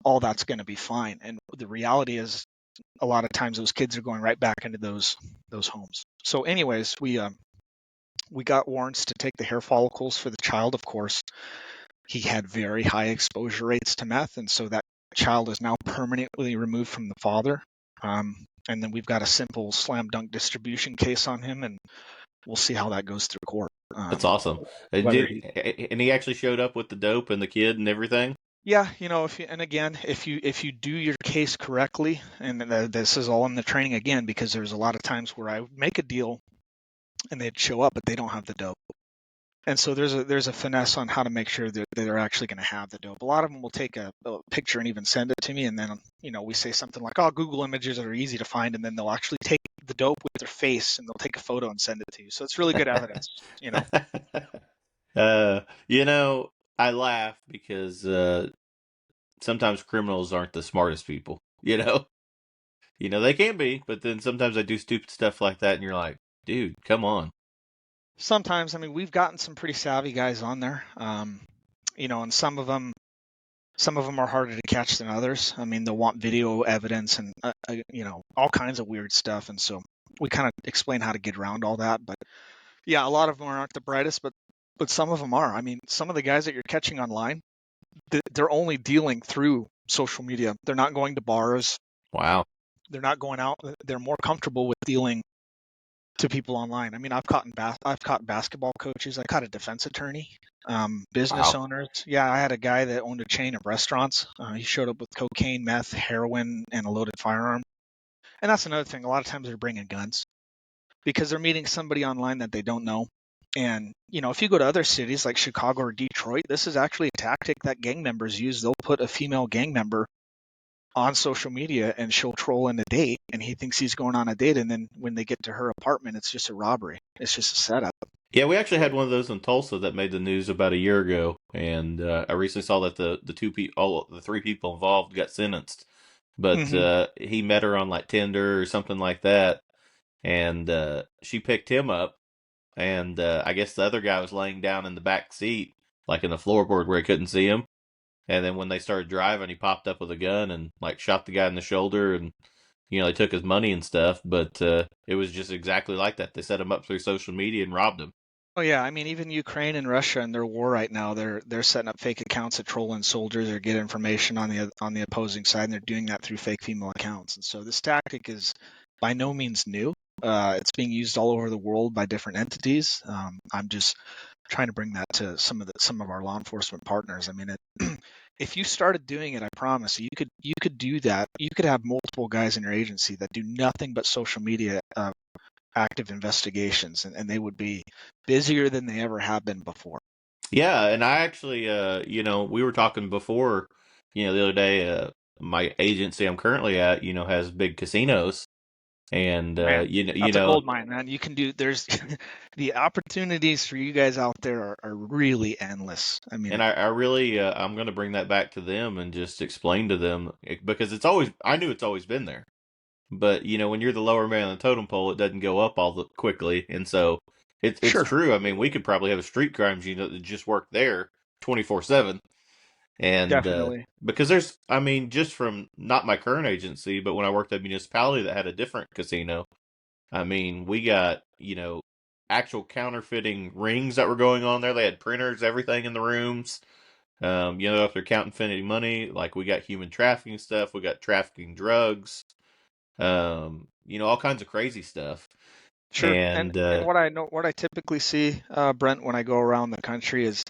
all that's going to be fine. And the reality is a lot of times those kids are going right back into those homes. So anyways, we got warrants to take the hair follicles for the child, of course. He had very high exposure rates to meth, and so that child is now permanently removed from the father. And then we've got a simple slam dunk distribution case on him, and we'll see how that goes through court. That's awesome. And he actually showed up with the dope and the kid and everything? Yeah, if you do your case correctly, and this is all in the training again, because there's a lot of times where I would make a deal and they'd show up, but they don't have the dope. And so there's a finesse on how to make sure that they're actually going to have the dope. A lot of them will take a picture and even send it to me, and then we say something like, "Oh, Google images are easy to find," and then they'll actually take the dope with their face and they'll take a photo and send it to you. So it's really good evidence. I laugh because sometimes criminals aren't the smartest people. They can be, but then sometimes I do stupid stuff like that, and you're like, dude, come on. Sometimes, we've gotten some pretty savvy guys on there, and some of them are harder to catch than others. They'll want video evidence and all kinds of weird stuff, and so we kind of explain how to get around all that. But yeah, a lot of them aren't the brightest, but some of them are. Some of the guys that you're catching online, they're only dealing through social media. They're not going to bars. Wow. They're not going out. They're more comfortable with dealing to people online. I've caught basketball coaches. I caught a defense attorney, business owners. Yeah, I had a guy that owned a chain of restaurants. He showed up with cocaine, meth, heroin, and a loaded firearm. And that's another thing. A lot of times they're bringing guns because they're meeting somebody online that they don't know. And, if you go to other cities like Chicago or Detroit, this is actually a tactic that gang members use. They'll put a female gang member on social media, and she'll troll in a date, and he thinks he's going on a date, and then when they get to her apartment, it's just a robbery. It's just a setup. Yeah, we actually had one of those in Tulsa that made the news about a year ago, and I recently saw that the all the three people involved got sentenced, but Hmm. he met her on like Tinder or something like that, and she picked him up, and I guess the other guy was laying down in the back seat, like in the floorboard where he couldn't see him, and then when they started driving, he popped up with a gun and like shot the guy in the shoulder, and they took his money and stuff, but it was just exactly like that. They set him up through social media and robbed him. Oh yeah, I mean even Ukraine and Russia in their war right now, they're setting up fake accounts of trolling soldiers or get information on the opposing side, and they're doing that through fake female accounts. And so this tactic is by no means new. It's being used all over the world by different entities. I'm just trying to bring that to some of our law enforcement partners. I mean, if you started doing it, I promise you could do that. You could have multiple guys in your agency that do nothing but social media active investigations, and they would be busier than they ever have been before. Yeah, and I actually, we were talking before, the other day. My agency I'm currently at, has big casinos, and Man, you that's a know, gold mine, man. You can do there's the opportunities for you guys out there are really endless. I mean, and I really, I'm going to bring that back to them and just explain to them because it's always, I knew it's always been there, but when you're the lower man on the totem pole, it doesn't go up all quickly, and so it's sure, true. I mean, we could probably have a street crimes unit that just work there 24/7. And definitely. because there's, I mean, just from not my current agency, but when I worked at a municipality that had a different casino, I mean, we got, actual counterfeiting rings that were going on there. They had printers, everything in the rooms. If they're counterfeiting money, like we got human trafficking stuff, we got trafficking drugs, all kinds of crazy stuff. Sure. And And what I typically see, Brent, when I go around the country is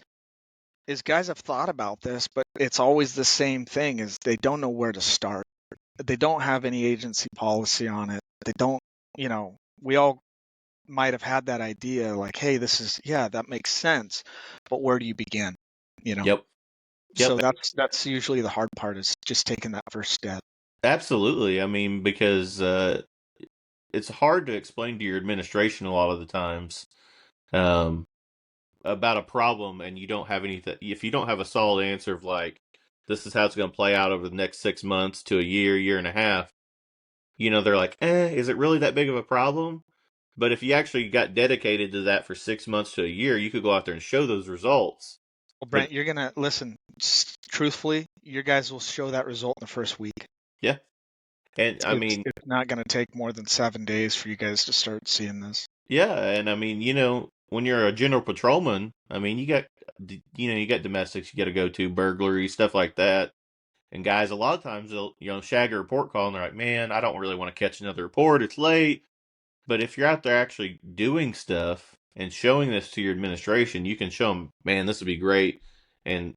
guys have thought about this, but it's always the same thing: is they don't know where to start. They don't have any agency policy on it. They don't, we all might have had that idea, like, hey, yeah, that makes sense, but where do you begin? You know. yep, yep, So that's usually the hard part, is just taking that first step. absolutely. I mean, because it's hard to explain to your administration a lot of the times. Um, about a problem and you don't have anything, if you don't have a solid answer of like, this is how it's going to play out over the next 6 months to a year and a half, they're like, is it really that big of a problem? But if you actually got dedicated to that for 6 months to a year, you could go out there and show those results. Well, But Brent, you're gonna listen. Truthfully, your guys will show that result in the first week. yeah, and I mean, It's not gonna take more than 7 days for you guys to start seeing this. yeah, and I mean, when you're a general patrolman, I mean, you got domestics you got to go to, burglary, stuff like that. And guys, a lot of times they'll, shag a report call and they're like, man, I don't really want to catch another report. It's late. But if you're out there actually doing stuff and showing this to your administration, you can show them, man, this would be great. And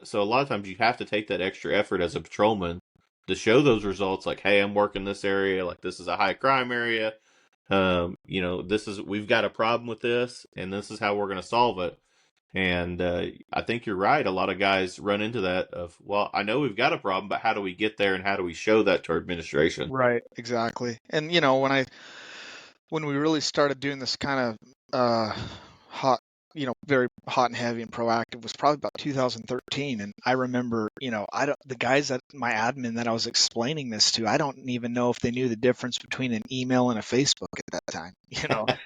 so a lot of times you have to take that extra effort as a patrolman to show those results. Like, hey, I'm working this area. Like, this is a high crime area. We've got a problem with this, and this is how we're going to solve it. And I think you're right. A lot of guys run into that of, well, I know we've got a problem, but how do we get there and how do we show that to our administration? Right, exactly. And when we really started doing this kind of hot, very hot and heavy and proactive, was probably about 2013. And I remember, the guys that my admin that I was explaining this to, I don't even know if they knew the difference between an email and a Facebook at that time,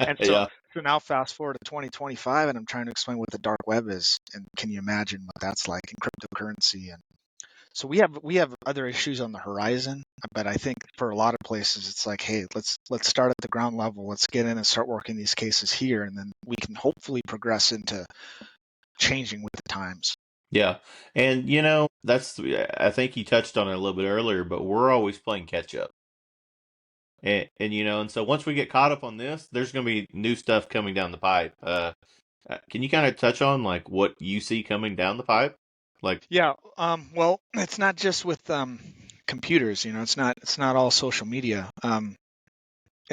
And so Yeah. so now fast forward to 2025, and I'm trying to explain what the dark web is, and can you imagine what that's like in cryptocurrency? And so we have other issues on the horizon, but I think for a lot of places it's like, hey, let's start at the ground level. Let's get in and start working these cases here, and then we can hopefully progress into changing with the times. Yeah. And, I think you touched on it a little bit earlier, but we're always playing catch up. And so once we get caught up on this, there's going to be new stuff coming down the pipe. Can you kind of touch on like what you see coming down the pipe? Like, Yeah. Well, it's not just with computers. It's not all social media. And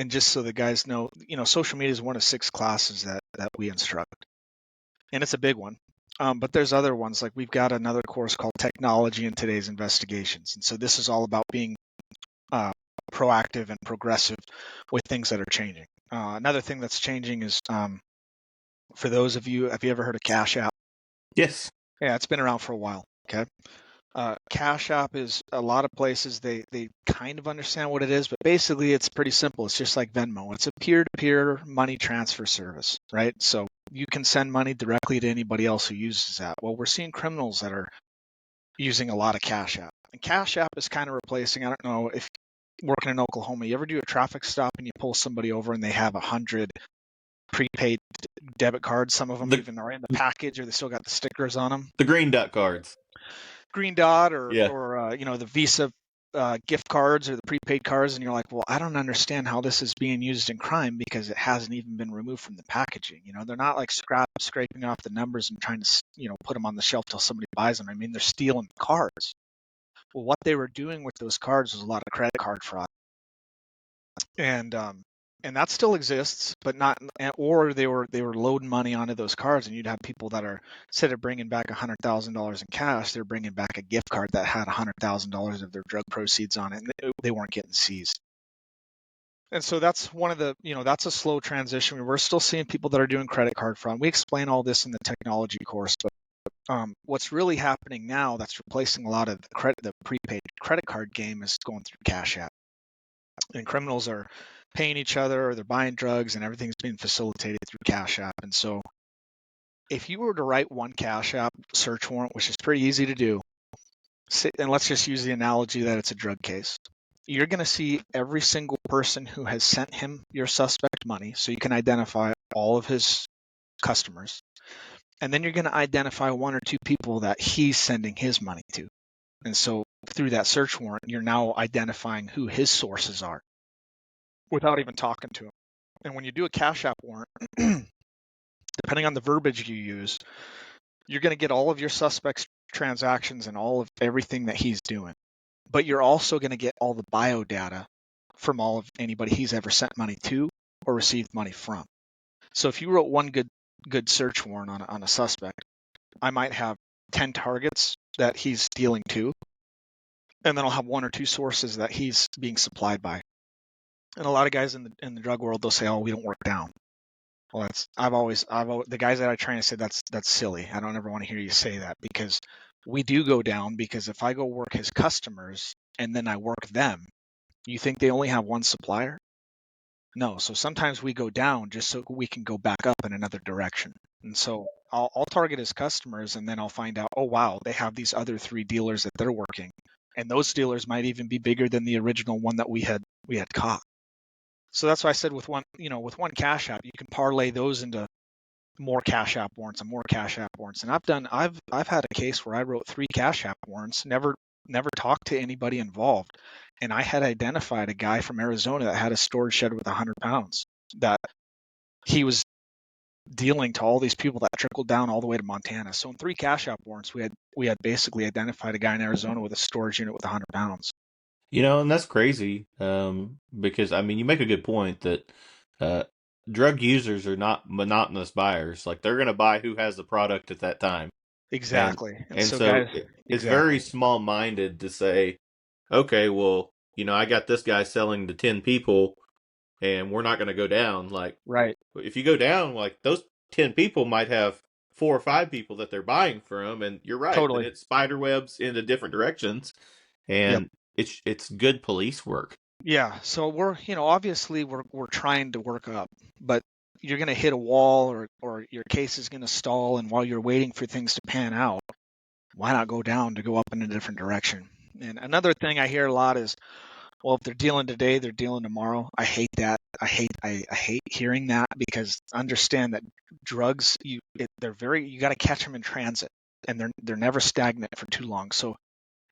just so the guys know, social media is one of 6 classes that we instruct, and it's a big one. But there's other ones, like we've got another course called Technology in Today's Investigations. And so this is all about being proactive and progressive with things that are changing. Another thing that's changing is, for those of you, have you ever heard of Cash App? Yes. Yeah, it's been around for a while. Okay. Cash App is, a lot of places they kind of understand what it is, but basically it's pretty simple. It's just like Venmo. It's a peer-to-peer money transfer service, right? So you can send money directly to anybody else who uses that. Well, we're seeing criminals that are using a lot of Cash App. And Cash App is kind of replacing, I don't know if working in Oklahoma, you ever do a traffic stop and you pull somebody over and they have 100 prepaid debit cards. Some of them The even are in the package, or they still got the stickers on them. the green dot cards. Green dot, or Yeah. the Visa gift cards or the prepaid cards, and you're like, well, I don't understand how this is being used in crime because it hasn't even been removed from the packaging. They're not like scraping off the numbers and trying to put them on the shelf till somebody buys them. I mean, they're stealing cards. Well, what they were doing with those cards was a lot of credit card fraud, and that still exists, but not. Or they were loading money onto those cards, and you'd have people that are, instead of bringing back $100,000 in cash, they're bringing back a gift card that had $100,000 of their drug proceeds on it, and they weren't getting seized. And so that's one of the, that's a slow transition. We're still seeing people that are doing credit card fraud. We explain all this in the technology course, but what's really happening now that's replacing a lot of the prepaid credit card game is going through Cash App. And criminals are paying each other, or they're buying drugs, and everything's being facilitated through Cash App. And so if you were to write one Cash App search warrant, which is pretty easy to do, and let's just use the analogy that it's a drug case, you're going to see every single person who has sent him, your suspect, money, so you can identify all of his customers. And then you're going to identify one or two people that he's sending his money to. And so through that search warrant, you're now identifying who his sources are without even talking to him. And when you do a Cash App warrant, depending on the verbiage you use, you're going to get all of your suspect's transactions and all of everything that he's doing. But you're also going to get all the bio data from all of anybody he's ever sent money to or received money from. So if you wrote one good search warrant on a suspect, I might have 10 targets that he's dealing to, and then I'll have one or two sources that he's being supplied by. And a lot of guys in the drug world, they'll say, "Oh, we don't work down." Well, I've always the guys that I train, I say that's silly. I don't ever want to hear you say that, because we do go down, because if I go work his customers and then I work them, you think they only have one supplier? No. So sometimes we go down just so we can go back up in another direction. And so I'll target his customers, and then I'll find out, oh wow, they have these other 3 dealers that they're working, and those dealers might even be bigger than the original one that we had caught. So that's why I said with one Cash App, you can parlay those into more Cash App warrants and more Cash App warrants. And I've had a case where I wrote 3 Cash App warrants, never talked to anybody involved, and I had identified a guy from Arizona that had a storage shed with 100 pounds that he was dealing to all these people that trickled down all the way to Montana. So in 3 Cash App warrants, we had basically identified a guy in Arizona with a storage unit with 100 pounds. And that's crazy, because, I mean, you make a good point that drug users are not monotonous buyers. Like, they're going to buy who has the product at that time. Exactly. And so so guys, it's exactly. very small-minded to say, okay, well, I got this guy selling to 10 people, and we're not going to go down. Like, Right. if you go down, like, those 10 people might have 4 or 5 people that they're buying from, and you're right, then Totally. it spider webs into different directions, Yep. and it's good police work. Yeah. So we're, obviously we're trying to work up, but you're going to hit a wall, or your case is going to stall. And while you're waiting for things to pan out, why not go down to go up in a different direction? And another thing I hear a lot is, well, if they're dealing today, they're dealing tomorrow. I hate that. I hate hearing that, because understand that drugs, you got to catch them in transit, and they're never stagnant for too long. So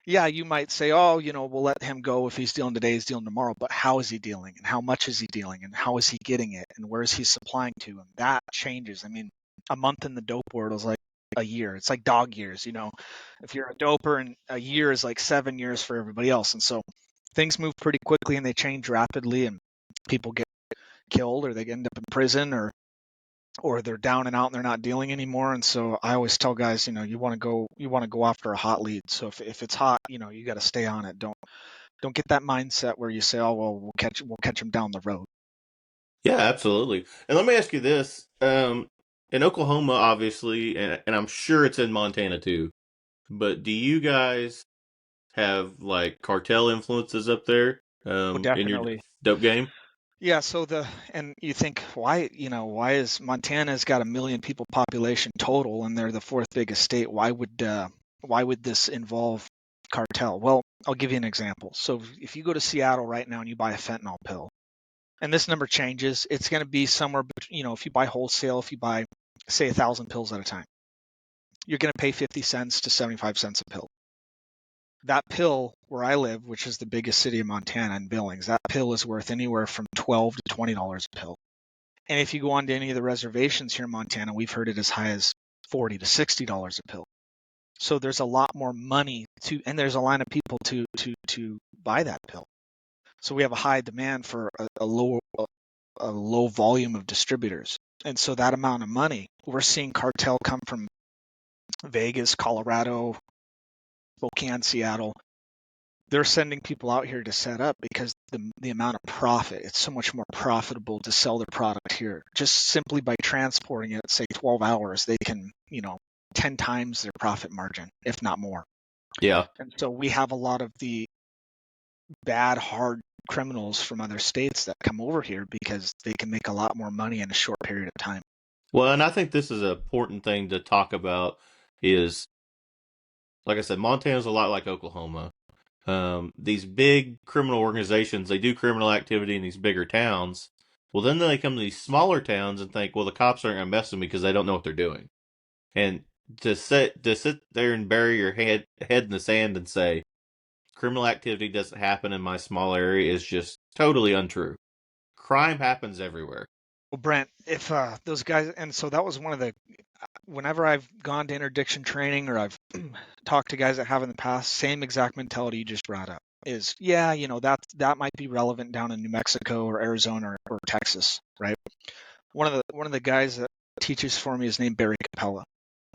yeah, you might say, oh, we'll let him go if he's dealing today, he's dealing tomorrow. But how is he dealing, and how much is he dealing, and how is he getting it, and where is he supplying to? And that changes. I mean, a month in the dope world is like a year. It's like dog years. If you're a doper, and a year is like 7 years for everybody else. And so things move pretty quickly, and they change rapidly, and people get killed, or they end up in prison, or or they're down and out and they're not dealing anymore. And so I always tell guys, you want to go after a hot lead. So if it's hot, you got to stay on it. Don't get that mindset where you say, oh well, we'll catch them down the road. Yeah, absolutely. And let me ask you this: in Oklahoma, obviously, and I'm sure it's in Montana too. But do you guys have like cartel influences up there Oh, in your definitely. dope game? Yeah, and you think why is Montana's got 1 million people population total and they're the fourth biggest state? Why would this involve cartel? Well, I'll give you an example. So if you go to Seattle right now and you buy a fentanyl pill, and this number changes, it's going to be somewhere between, if you buy wholesale, if you buy say 1,000 pills at a time, you're going to pay 50 cents to 75 cents a pill. That pill where I live, which is the biggest city in Montana in Billings, that pill is worth anywhere from $12 to $20 a pill. And if you go on to any of the reservations here in Montana, we've heard it as high as $40 to $60 a pill. So there's a lot more money and there's a line of people to buy that pill. So we have a high demand for a low volume of distributors. And so that amount of money, we're seeing cartel come from Vegas, Colorado, Spokane, Seattle. They're sending people out here to set up because the amount of profit, it's so much more profitable to sell their product here. Just simply by transporting it, say 12 hours, they can, 10 times their profit margin, if not more. Yeah. And so we have a lot of the bad, hard criminals from other states that come over here because they can make a lot more money in a short period of time. Well, and I think this is an important thing to talk about is, like I said, Montana's a lot like Oklahoma. These big criminal organizations, they do criminal activity in these bigger towns. Well, then they come to these smaller towns and think, well, the cops aren't going to mess with me because they don't know what they're doing. And to sit there and bury your head in the sand and say criminal activity doesn't happen in my small area is just totally untrue. Crime happens everywhere. Well, Brent, if those guys, and so that was one of the, whenever I've gone to interdiction training or I've talked to guys that have in the past, same exact mentality you just brought up is, yeah, that might be relevant down in New Mexico or Arizona or Texas, right? One of the guys that teaches for me is named Barry Capella,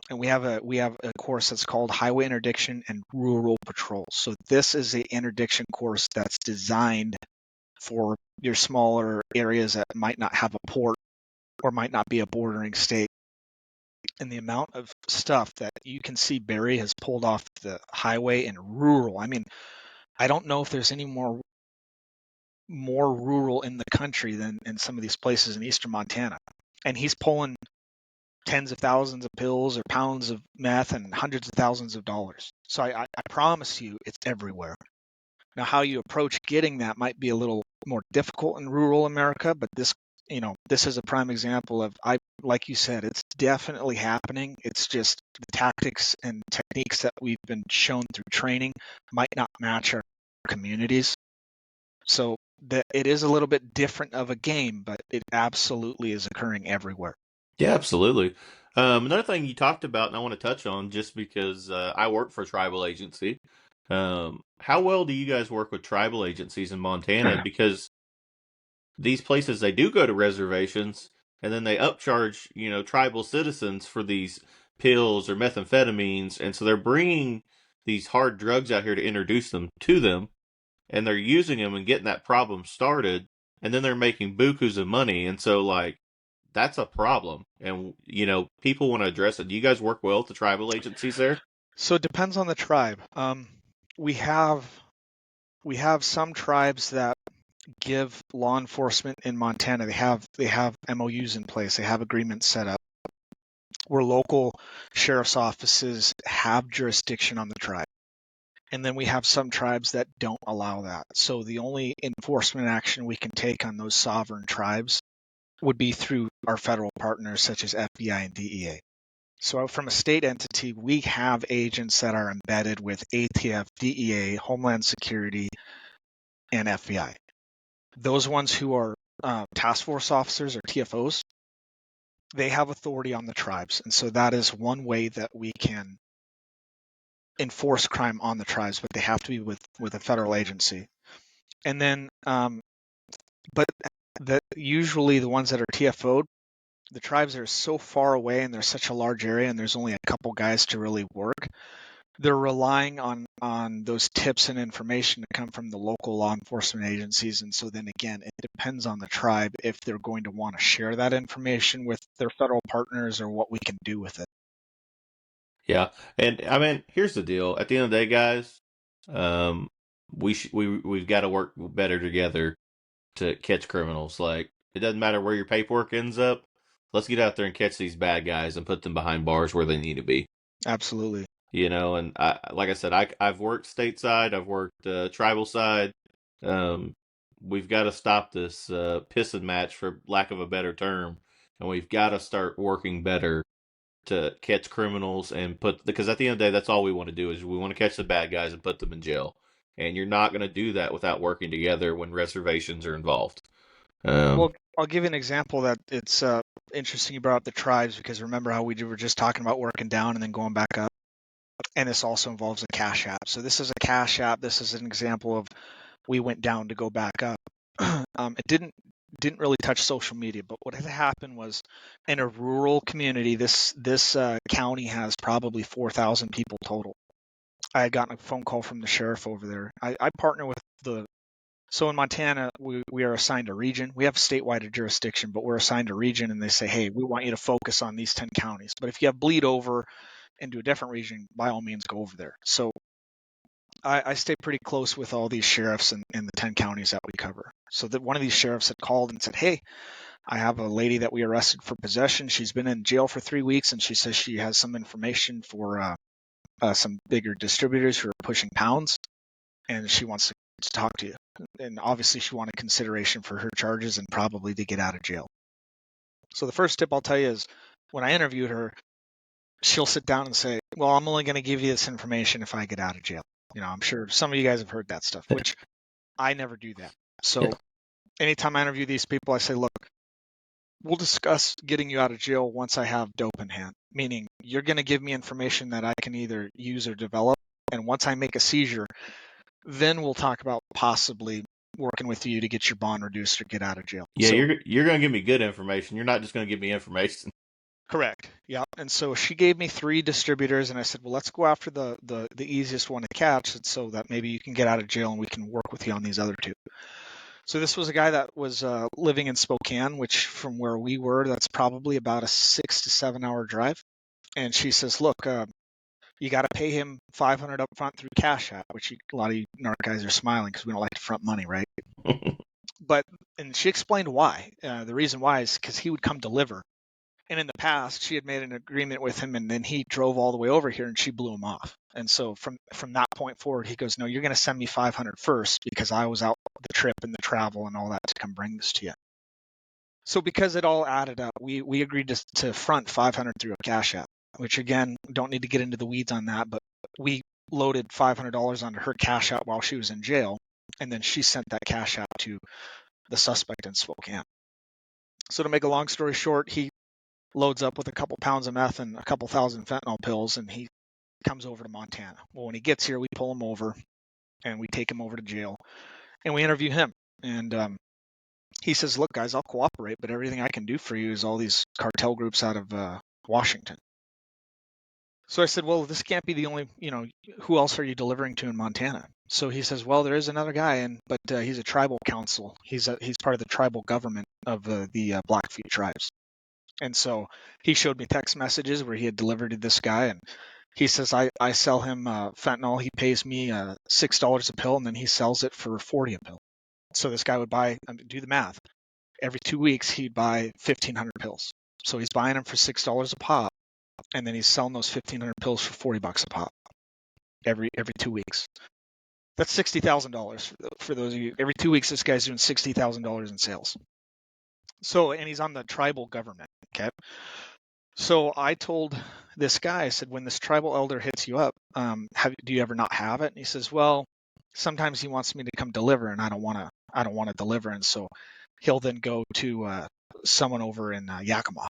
and we have a course that's called Highway Interdiction and Rural Patrol. So this is a interdiction course that's designed for your smaller areas that might not have a port or might not be a bordering state. And the amount of stuff that you can see Barry has pulled off the highway and rural. I mean, I don't know if there's any more rural in the country than in some of these places in eastern Montana. And he's pulling tens of thousands of pills or pounds of meth and hundreds of thousands of dollars. So I promise you it's everywhere. Now, how you approach getting that might be a little more difficult in rural America, but this is a prime example of, like you said, it's definitely happening. It's just the tactics and techniques that we've been shown through training might not match our communities. So it is a little bit different of a game, but it absolutely is occurring everywhere. Yeah, absolutely. Another thing you talked about, and I want to touch on just because I work for a tribal agency. How well do you guys work with tribal agencies in Montana? Because these places, they do go to reservations and then they upcharge, tribal citizens for these pills or methamphetamines. And so they're bringing these hard drugs out here to introduce them to them, and they're using them and getting that problem started. And then they're making bukus of money. And so, like, that's a problem. And, people want to address it. Do you guys work well with the tribal agencies there? So it depends on the tribe. We have some tribes that give law enforcement in Montana. They have MOUs in place. They have agreements set up where local sheriff's offices have jurisdiction on the tribe. And then we have some tribes that don't allow that. So the only enforcement action we can take on those sovereign tribes would be through our federal partners such as FBI and DEA. So from a state entity, we have agents that are embedded with ATF, DEA, Homeland Security, and FBI. Those ones who are task force officers or TFOs, they have authority on the tribes. And so that is one way that we can enforce crime on the tribes, but they have to be with a federal agency. And then, but usually the ones that are TFO'd, the tribes are so far away and there's such a large area and there's only a couple guys to really work. They're relying on those tips and information to come from the local law enforcement agencies. And so then again, it depends on the tribe if they're going to want to share that information with their federal partners or what we can do with it. Yeah, and I mean, here's the deal. At the end of the day, guys, um, we've got to work better together to catch criminals. Like, it doesn't matter where your paperwork ends up. Let's get out there and catch these bad guys and put them behind bars where they need to be. Absolutely. And like I said, I've worked stateside, I've worked tribal side. Um, we've got to stop this pissing match, for lack of a better term, and we've got to start working better to catch criminals and because at the end of the day, that's all we want to do is we want to catch the bad guys and put them in jail. And you're not going to do that without working together when reservations are involved. Well, I'll give you an example that it's interesting you brought up the tribes, because remember how we were just talking about working down and then going back up? And this also involves a cash app. So this is a cash app. This is an example of we went down to go back up. It didn't really touch social media, but what had happened was in a rural community, this county has probably 4,000 people total. I had gotten a phone call from the sheriff over there. I partner with so in Montana, we are assigned a region. We have statewide jurisdiction, but we're assigned a region, and they say, hey, we want you to focus on these 10 counties. But if you have bleed over into a different region, by all means, go over there. So I stay pretty close with all these sheriffs in the 10 counties that we cover. So that one of these sheriffs had called and said, hey, I have a lady that we arrested for possession. She's been in jail for 3 weeks, and she says she has some information for some bigger distributors who are pushing pounds, and she wants to talk to you. And obviously she wanted consideration for her charges and probably to get out of jail. So the first tip I'll tell you is when I interviewed her, she'll sit down and say, well, I'm only going to give you this information if I get out of jail. I'm sure some of you guys have heard that stuff, which I never do that. So anytime I interview these people, I say, look, we'll discuss getting you out of jail once I have dope in hand, meaning you're going to give me information that I can either use or develop. And once I make a seizure, then we'll talk about possibly working with you to get your bond reduced or get out of jail. Yeah, so, you're going to give me good information. You're not just going to give me information. Correct. Yeah. And so she gave me 3 distributors, and I said, well, let's go after the easiest one to catch, so that maybe you can get out of jail and we can work with you on these other 2. So this was a guy that was living in Spokane, which from where we were, that's probably about a 6 to 7 hour drive. And she says, look, you got to pay him $500 up front through Cash App, which a lot of you narc guys are smiling because we don't like to front money, right? And she explained why. The reason why is because he would come deliver. And in the past, she had made an agreement with him, and then he drove all the way over here, and she blew him off. And so from that point forward, he goes, no, you're going to send me $500 first, because I was out the trip and the travel and all that to come bring this to you. So because it all added up, we agreed to front $500 through a Cash App, which again, don't need to get into the weeds on that, but we loaded $500 onto her Cash App while she was in jail, and then she sent that Cash App to the suspect in Spokane. So to make a long story short, he loads up with a couple pounds of meth and a couple thousand fentanyl pills, and he comes over to Montana. Well, when he gets here, we pull him over and we take him over to jail and we interview him. And he says, look, guys, I'll cooperate, but everything I can do for you is all these cartel groups out of Washington. So I said, well, this can't be the only, who else are you delivering to in Montana? So he says, well, there is another guy, but he's a tribal council. He's part of the tribal government of the Blackfeet tribes. And so he showed me text messages where he had delivered to this guy, and he says, I sell him fentanyl. He pays me $6 a pill, and then he sells it for $40 a pill. So this guy would do the math. Every 2 weeks, he'd buy 1,500 pills. So he's buying them for $6 a pop, and then he's selling those 1,500 pills for $40 a pop every 2 weeks. That's $60,000 for those of you. Every 2 weeks, this guy's doing $60,000 in sales. So, and he's on the tribal government, okay? So I told this guy, I said, when this tribal elder hits you up, do you ever not have it? And he says, well, sometimes he wants me to come deliver, and I don't want to deliver, and so he'll then go to someone over in Yakima.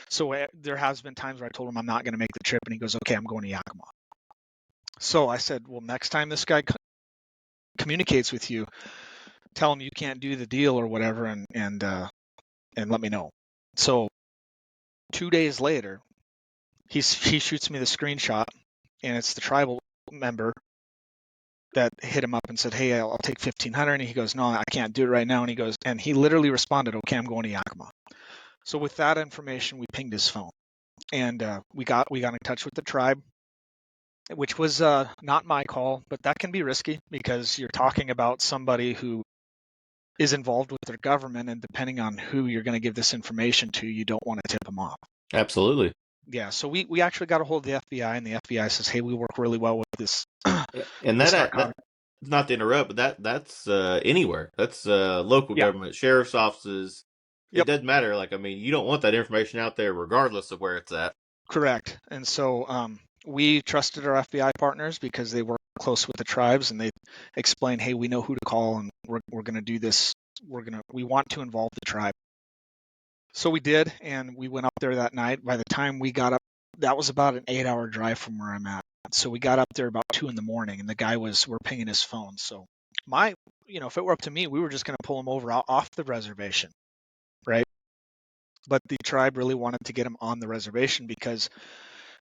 So there has been times where I told him I'm not going to make the trip, and he goes, okay, I'm going to Yakima. So I said, well, next time this guy communicates with you, tell him you can't do the deal or whatever, and let me know. So 2 days later, he shoots me the screenshot, and it's the tribal member that hit him up and said, "Hey, I'll take 1,500." And he goes, "No, I can't do it right now." And he literally responded, "Okay, I'm going to Yakima." So with that information, we pinged his phone, and we got in touch with the tribe, which was not my call, but that can be risky because you're talking about somebody who is involved with their government, and depending on who you're going to give this information to, you don't want to tip them off. Absolutely. Yeah, so we actually got a hold of the FBI, and the FBI says, "Hey, we work really well with this." And this that narcotic. not to interrupt, but that's anywhere. That's local Yeah. government, sheriff's offices. It Yep. doesn't matter. Like, I mean, you don't want that information out there regardless of where it's at. Correct. And so we trusted our FBI partners because they work close with the tribes, and they explained, "Hey, we know who to call, and we're going to do this. We want to involve the tribe." So we did, and we went up there that night. By the time we got up, that was about an 8-hour drive from where I'm at. So we got up there about 2 a.m, and the guy we're pinging his phone. So if it were up to me, we were just going to pull him over off the reservation, right? But the tribe really wanted to get him on the reservation because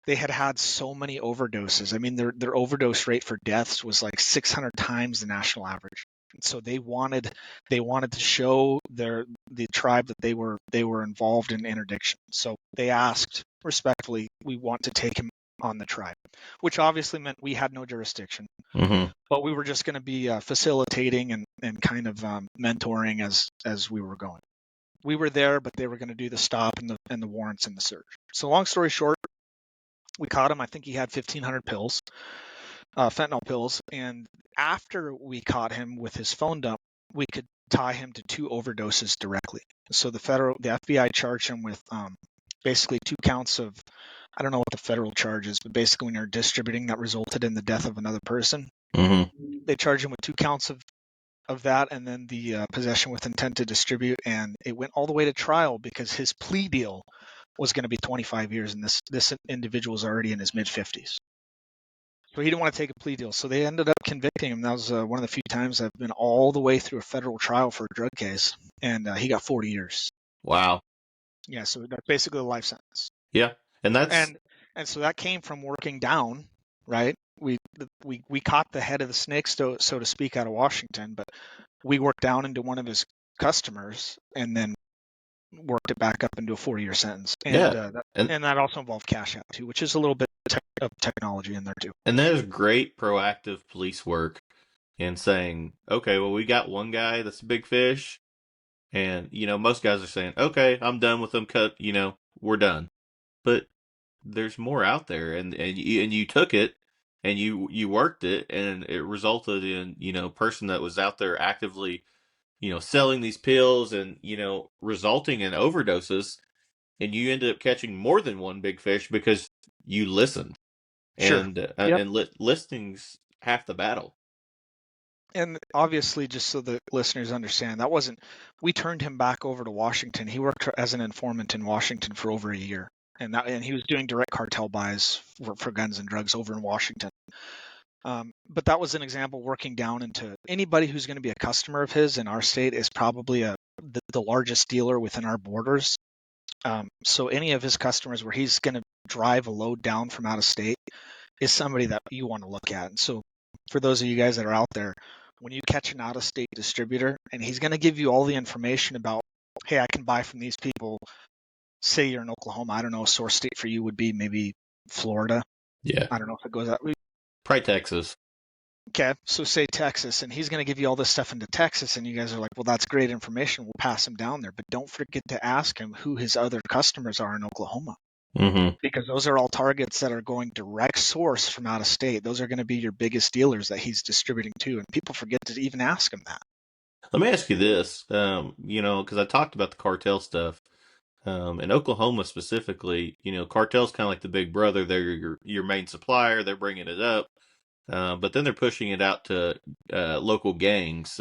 they had so many overdoses. I mean, their overdose rate for deaths was like 600 times the national average. So they wanted to show the tribe that they were involved in interdiction. So they asked respectfully, "We want to take him on the tribe," which obviously meant we had no jurisdiction, Mm-hmm. but we were just going to be facilitating and kind of mentoring as we were going. We were there, but they were going to do the stop and the warrants and the search. So long story short, we caught him. I think he had 1,500 pills, fentanyl pills. And after we caught him with his phone dump, we could tie him to 2 overdoses directly. So the FBI charged him with basically 2 counts of, I don't know what the federal charge is, but basically when you're distributing that resulted in the death of another person, Mm-hmm. they charged him with 2 counts of that, and then the possession with intent to distribute. And it went all the way to trial because his plea deal was going to be 25 years, and this individual was already in his mid-50s. So he didn't want to take a plea deal. So they ended up convicting him. That was one of the few times I've been all the way through a federal trial for a drug case, and he got 40 years. Wow. Yeah, so that's basically a life sentence. Yeah, and that's And so that came from working down, right? We caught the head of the snake, so to speak, out of Washington, but we worked down into one of his customers and then worked it back up into a 40-year sentence. And yeah, and and that also involved cash out too, which is a little bit of technology in there too. and that is great proactive police work in saying, okay, well, we got one guy that's a big fish, and most guys are saying, okay, I'm done with them. Cut, we're done. But there's more out there, and you took it, and you worked it, and it resulted in person that was out there actively selling these pills and resulting in overdoses, and you ended up catching more than one big fish because you listened. Sure. And Yep. listening's half the battle. And obviously, just so the listeners understand, we turned him back over to Washington. He worked as an informant in Washington for over a year, and he was doing direct cartel buys for guns and drugs over in Washington. But that was an example working down into anybody who's going to be a customer of his in our state is probably the largest dealer within our borders. So any of his customers where he's going to drive a load down from out of state is somebody that you want to look at. And so for those of you guys that are out there, when you catch an out-of-state distributor and he's going to give you all the information about, hey, I can buy from these people. Say you're in Oklahoma, I don't know, a source state for you would be maybe Florida. Yeah, I don't know if it goes that way. probably Texas. Okay, so say Texas, and he's going to give you all this stuff into Texas, and you guys are like, well, that's great information. We'll pass him down there. But don't forget to ask him who his other customers are in Oklahoma. Mm-hmm. Because those are all targets that are going direct source from out of state. Those are going to be your biggest dealers that he's distributing to, and people forget to even ask him that. Let me ask you this, because I talked about the cartel stuff. In Oklahoma specifically, cartel's kind of like the big brother. They're your main supplier. They're bringing it up, but then they're pushing it out to local gangs,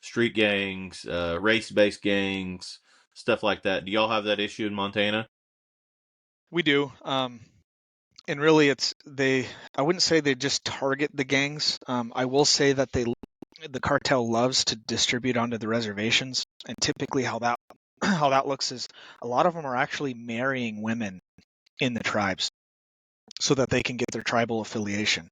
street gangs, race-based gangs, stuff like that. Do y'all have that issue in Montana? We do. And really, I wouldn't say they just target the gangs. I will say that the cartel loves to distribute onto the reservations, and typically how that how that looks is a lot of them are actually marrying women in the tribes so that they can get their tribal affiliation.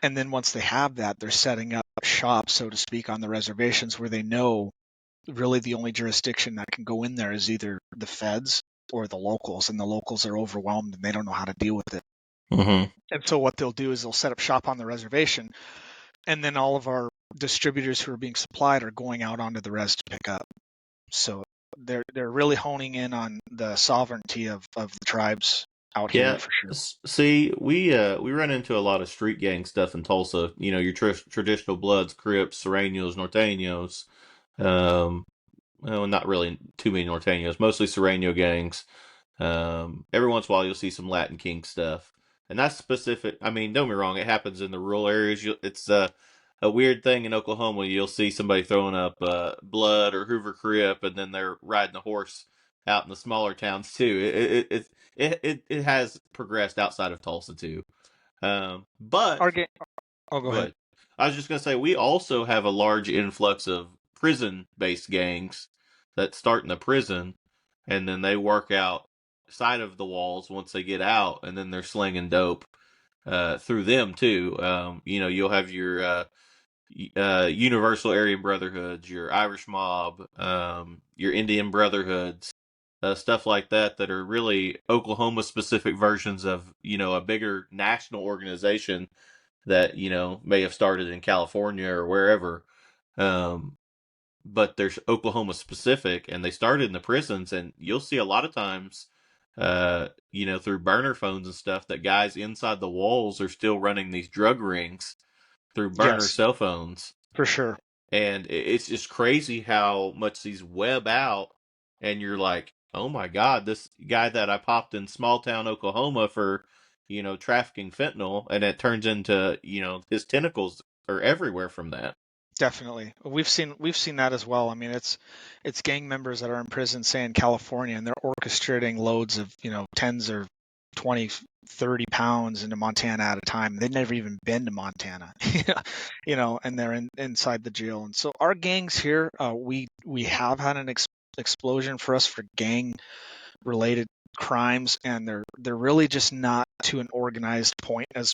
And then once they have that, they're setting up shop, so to speak, on the reservations where they know really the only jurisdiction that can go in there is either the feds or the locals, and the locals are overwhelmed and they don't know how to deal with it. Mm-hmm. And so what they'll do is they'll set up shop on the reservation, and then all of our distributors who are being supplied are going out onto the res to pick up. So they're really honing in on the sovereignty of the tribes out here Yeah. for sure. See, we run into a lot of street gang stuff in Tulsa. You know, your traditional Bloods, Crips, Serranos, Norteños. Um, well, not really too many Norteños, mostly Serrano gangs. Every once in a while, you'll see some Latin King stuff, and that's specific. I mean, don't get me wrong; it happens in the rural areas. It's a weird thing in Oklahoma. You'll see somebody throwing up Blood or Hoover Crip, and then they're riding a horse out in the smaller towns too. It has progressed outside of Tulsa too. But Our game. Oh, go Go ahead. ahead. I was just going to say, we also have a large influx of prison based gangs that start in the prison and then they work outside of the walls once they get out, and then they're slinging dope through them too. You know, you'll have your Universal Aryan Brotherhoods, your Irish Mob, your Indian Brotherhoods, stuff like that, that are really Oklahoma specific versions of, you know, a bigger national organization that, you know, may have started in California or wherever. Um, but they're Oklahoma specific, and they started in the prisons, and you'll see a lot of times, you know, through burner phones and stuff, that guys inside the walls are still running these drug rings through burner Yes, cell phones. for sure. And it's just crazy how much these web out, and you're like, oh my God, this guy that I popped in small town Oklahoma for, you know, trafficking fentanyl, and it turns into, you know, his tentacles are everywhere from that. Definitely. We've seen that as well. I mean, it's gang members that are in prison, say in California, and they're orchestrating loads of, tens or 20, 30 pounds into Montana at a time. They've never even been to Montana, and they're inside the jail. And so our gangs here, we have had an explosion for us for gang related crimes, and they're really just not to an organized point as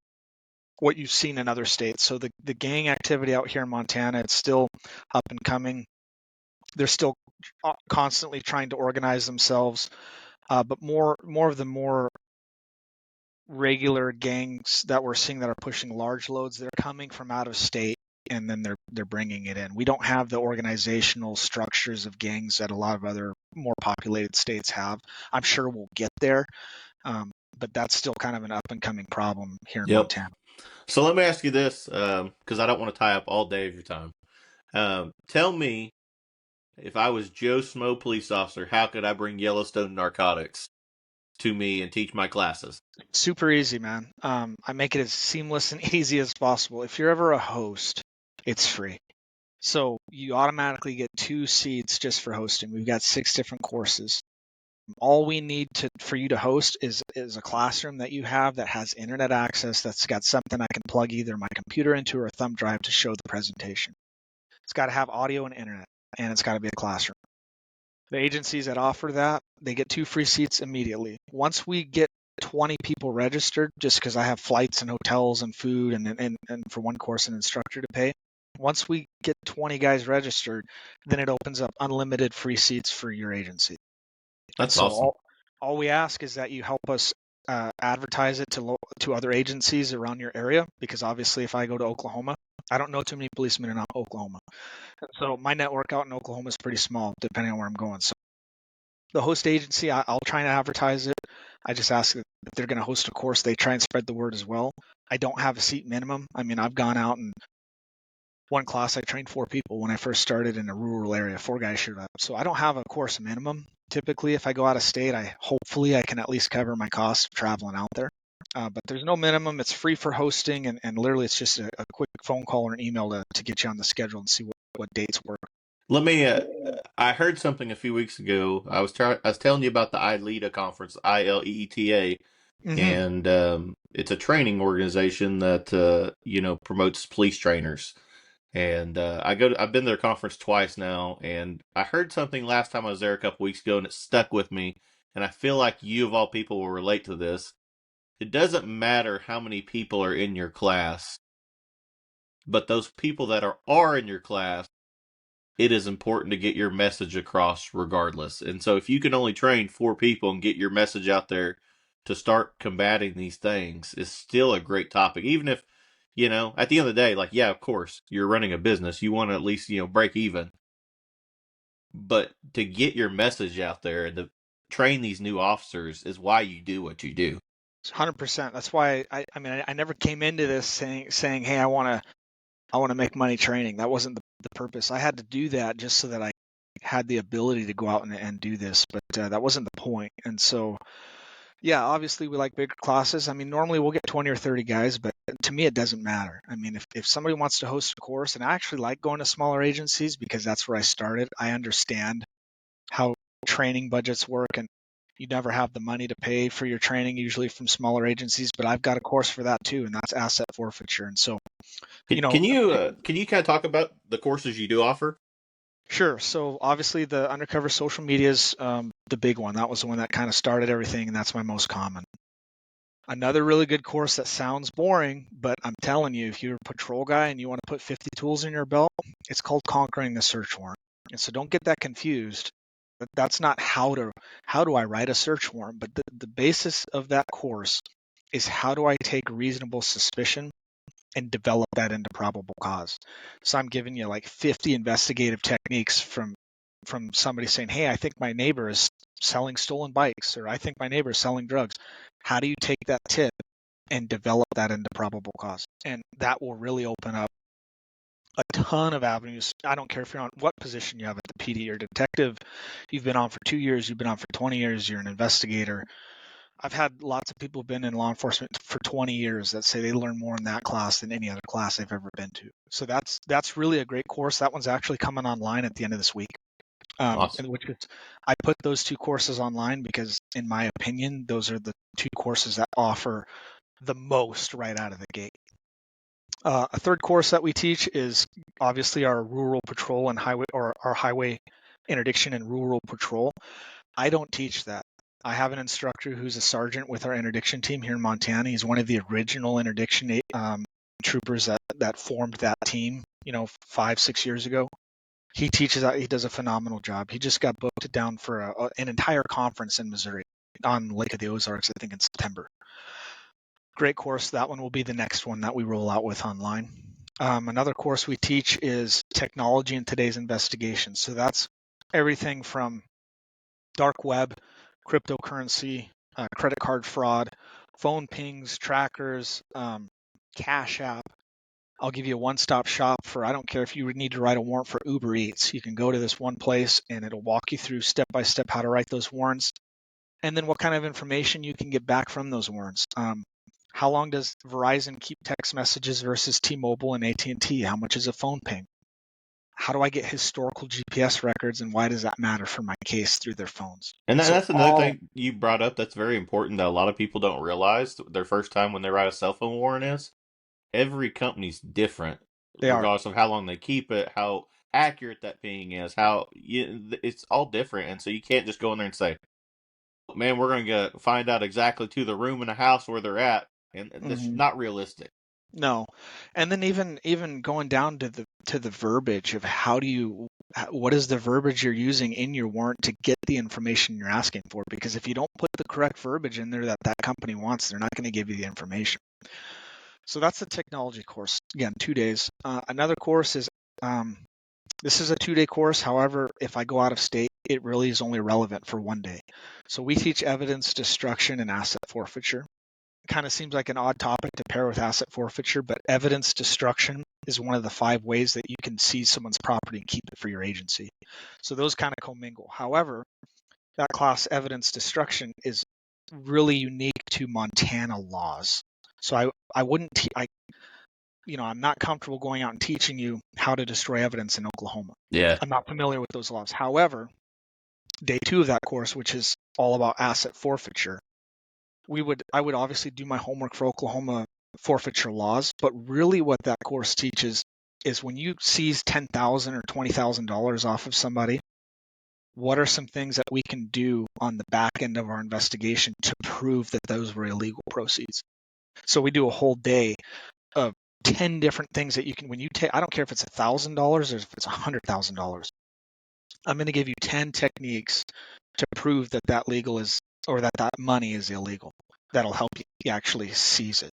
what you've seen in other states. So the gang activity out here in Montana, it's still up and coming. They're still constantly trying to organize themselves, but more of the more regular gangs that we're seeing that are pushing large loads, they're coming from out of state and then they're bringing it in. We don't have the organizational structures of gangs that a lot of other more populated states have. I'm sure we'll get there, but that's still kind of an up and coming problem here in Yep. Montana. So let me ask you this, because I don't want to tie up all day of your time. Tell me, if I was Joe Smo, police officer, how could I bring Yellowstone narcotics to me and teach my classes? Super easy, man. I make it as seamless and easy as possible. If you're ever a host, it's free. So you automatically get 2 seats just for hosting. We've got 6 different courses. All we need for you to host is a classroom that you have that has internet access, that's got something I can plug either my computer into or a thumb drive to show the presentation. It's got to have audio and internet, and it's got to be a classroom. The agencies that offer that, they get 2 free seats immediately. Once we get 20 people registered, just because I have flights and hotels and food and for one course an instructor to pay. Once we get 20 guys registered, then it opens up unlimited free seats for your agency. And That's so awesome. all we ask is that you help us advertise it to other agencies around your area, because obviously if I go to Oklahoma, I don't know too many policemen in Oklahoma. So my network out in Oklahoma is pretty small, depending on where I'm going. So the host agency, I'll try and advertise it. I just ask that if they're going to host a course, they try and spread the word as well. I don't have a seat minimum. I mean, I've gone out and one class I trained 4 people when I first started in a rural area. 4 guys showed up. So I don't have a course minimum. Typically, if I go out of state, hopefully I can at least cover my costs of traveling out there. But there's no minimum. It's free for hosting, and literally it's just a quick phone call or an email to get you on the schedule and see what dates work. Let me. I heard something a few weeks ago. I was telling you about the ILETA conference, ILEETA, Mm-hmm. and it's a training organization that you know, promotes police trainers. And I've been to their conference twice now, and I heard something last time I was there a couple weeks ago, and it stuck with me. And I feel like you of all people will relate to this. It doesn't matter how many people are in your class, but those people that are in your class, it is important to get your message across regardless. And so if you can only train 4 people and get your message out there to start combating these things, is still a great topic. Even if, at the end of the day, like, yeah, of course, you're running a business. You want to at least, break even. But to get your message out there and to train these new officers is why you do what you do. 100%. That's why I never came into this saying, hey, I want to make money training. That wasn't the purpose. I had to do that just so that I had the ability to go out and do this, but that wasn't the point. And so, yeah, obviously we like bigger classes. I mean, normally we'll get 20 or 30 guys, but to me, it doesn't matter. I mean, if somebody wants to host a course, and I actually like going to smaller agencies because that's where I started. I understand how training budgets work, and you never have the money to pay for your training usually from smaller agencies, but I've got a course for that too, and that's asset forfeiture. And so, Can you kind of talk about the courses you do offer? Sure. So obviously the undercover social media is the big one. That was the one that kind of started everything, and that's my most common. Another really good course that sounds boring, but I'm telling you, if you're a patrol guy and you want to put 50 tools in your belt, it's called Conquering the Search Warrant. And so don't get that confused. That's not how do I write a search warrant, but the basis of that course is how do I take reasonable suspicion and develop that into probable cause. So I'm giving you like 50 investigative techniques from somebody saying, hey, I think my neighbor is selling stolen bikes, or I think my neighbor is selling drugs. How do you take that tip and develop that into probable cause? And that will really open up a ton of avenues. I don't care if you're on what position you have at the PD or detective, you've been on for 2 years, you've been on for 20 years, you're an investigator. I've had lots of people been in law enforcement for 20 years that say they learn more in that class than any other class they've ever been to. So that's really a great course. That one's actually coming online at the end of this week. Awesome. And which is, I put those 2 courses online because, in my opinion, those are the 2 courses that offer the most right out of the gate. A third course that we teach is obviously our rural patrol and highway, or our highway interdiction and rural patrol. I don't teach that. I have an instructor who's a sergeant with our interdiction team here in Montana. He's one of the original interdiction troopers that formed that team, 5-6 years ago. He teaches that. He does a phenomenal job. He just got booked down for an entire conference in Missouri on Lake of the Ozarks, I think in September. Great course. That one will be the next one that we roll out with online. Another course we teach is technology in today's investigation. So that's everything from dark web, cryptocurrency, credit card fraud, phone pings, trackers, Cash App. I'll give you a one-stop shop for, I don't care if you would need to write a warrant for Uber Eats. You can go to this one place and it'll walk you through step-by-step how to write those warrants, and then what kind of information you can get back from those warrants. How long does Verizon keep text messages versus T-Mobile and AT&T? How much is a phone ping? How do I get historical GPS records, and why does that matter for my case through their phones? And So that's another thing you brought up that's very important that a lot of people don't realize their first time when they write a cell phone warrant is every company's different, they are. regardless of how long they keep it, how accurate that ping is, it's all different. And so you can't just go in there and say, man, we're going to find out exactly to the room in the house where they're at. And that's not realistic. No. And then even going down to the verbiage of what is the verbiage you're using in your warrant to get the information you're asking for? Because if you don't put the correct verbiage in there that company wants, they're not going to give you the information. So that's the technology course. Again, 2 days. Another course is, this is a 2-day course. However, if I go out of state, it really is only relevant for 1 day. So we teach evidence destruction and asset forfeiture. Kind of seems like an odd topic to pair with asset forfeiture, but evidence destruction is one of the 5 ways that you can seize someone's property and keep it for your agency. So those kind of commingle. However, that class, evidence destruction, is really unique to Montana laws. So I wouldn't I'm not comfortable going out and teaching you how to destroy evidence in Oklahoma. Yeah. I'm not familiar with those laws. However, day 2 of that course, which is all about asset forfeiture, I would obviously do my homework for Oklahoma forfeiture laws, but really what that course teaches is when you seize $10,000 or $20,000 off of somebody, what are some things that we can do on the back end of our investigation to prove that those were illegal proceeds? So we do a whole day of 10 different things that you can, when you take, I don't care if it's $1,000 or if it's $100,000. I'm going to give you 10 techniques to prove that that legal is, or that that money is illegal. That'll help you actually seize it.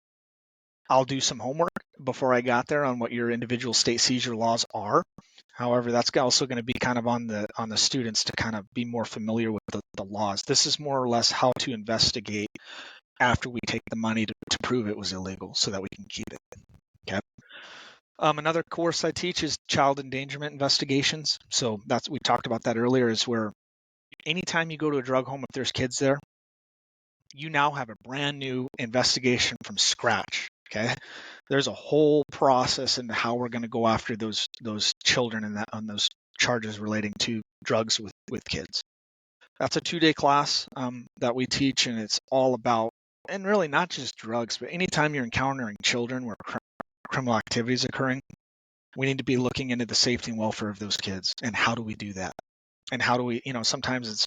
I'll do some homework before I got there on what your individual state seizure laws are. However, that's also going to be kind of on the students to kind of be more familiar with the laws. This is more or less how to investigate after we take the money to prove it was illegal so that we can keep it. Okay. Another course I teach is child endangerment investigations. So we talked about that earlier, is where anytime you go to a drug home, if there's kids there, you now have a brand new investigation from scratch. Okay. There's a whole process into how we're going to go after those children and that on those charges relating to drugs with kids. That's a 2-day class that we teach, and it's all about, and really not just drugs, but anytime you're encountering children where criminal activity is occurring, we need to be looking into the safety and welfare of those kids. And how do we do that? And how do we, sometimes it's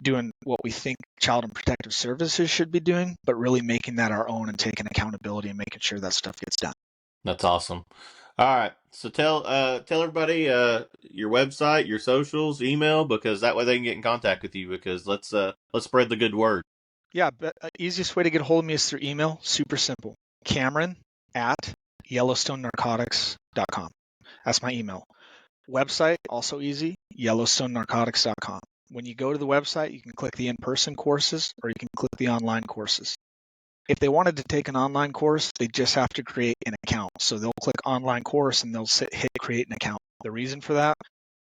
doing what we think child and protective services should be doing, but really making that our own and taking accountability and making sure that stuff gets done. That's awesome. All right. So tell everybody your website, your socials, email, because that way they can get in contact with you, because let's spread the good word. Yeah, but easiest way to get a hold of me is through email. Super simple. Cameron@YellowstoneNarcotics.com. That's my email. Website, also easy, YellowstoneNarcotics.com. When you go to the website, you can click the in-person courses or you can click the online courses. If they wanted to take an online course, they just have to create an account. So they'll click online course and they'll hit create an account. The reason for that,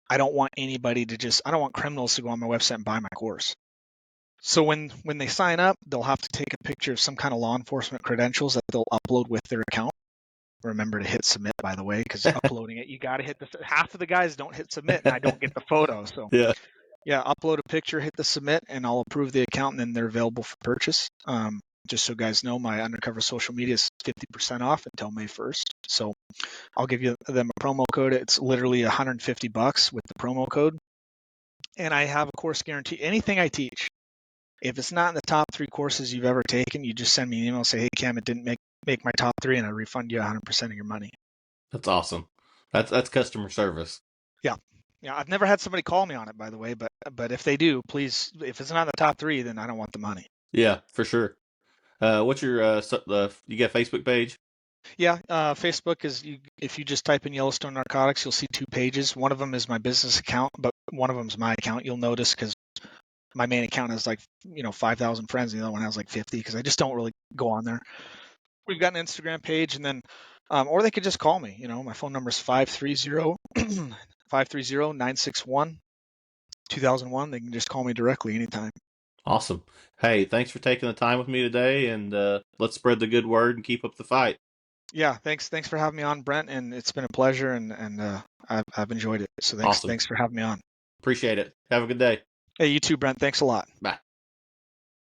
I don't want criminals to go on my website and buy my course. So when they sign up, they'll have to take a picture of some kind of law enforcement credentials that they'll upload with their account. Remember to hit submit, by the way, because uploading it, you got to hit half of the guys don't hit submit and I don't get the photo. So yeah, upload a picture, hit the submit, and I'll approve the account, and then they're available for purchase. Just so guys know, my undercover social media is 50% off until May 1st. So I'll give them a promo code. It's literally $150 with the promo code. And I have a course guarantee. Anything I teach, if it's not in the top 3 courses you've ever taken, you just send me an email and say, hey, Cam, it didn't make my top 3, and I refund you 100% of your money. That's awesome. That's customer service. Yeah. Yeah, I've never had somebody call me on it, by the way, but if they do, please, if it's not in the top 3, then I don't want the money. Yeah, for sure. What's your you got a Facebook page? Yeah, Facebook is, if you just type in Yellowstone Narcotics, you'll see 2 pages. One of them is my business account, but one of them is my account. You'll notice because my main account has 5,000 friends, and the other one has 50 because I just don't really go on there. We've got an Instagram page, and then, or they could just call me. My phone number is 530-961-2001. They can just call me directly anytime. Awesome. Hey, thanks for taking the time with me today, and let's spread the good word and keep up the fight. Yeah, thanks for having me on, Brent, and it's been a pleasure, and I've enjoyed it. So thanks Awesome. Thanks for having me on. Appreciate it. Have a good day. Hey, you too, Brent. Thanks a lot. Bye.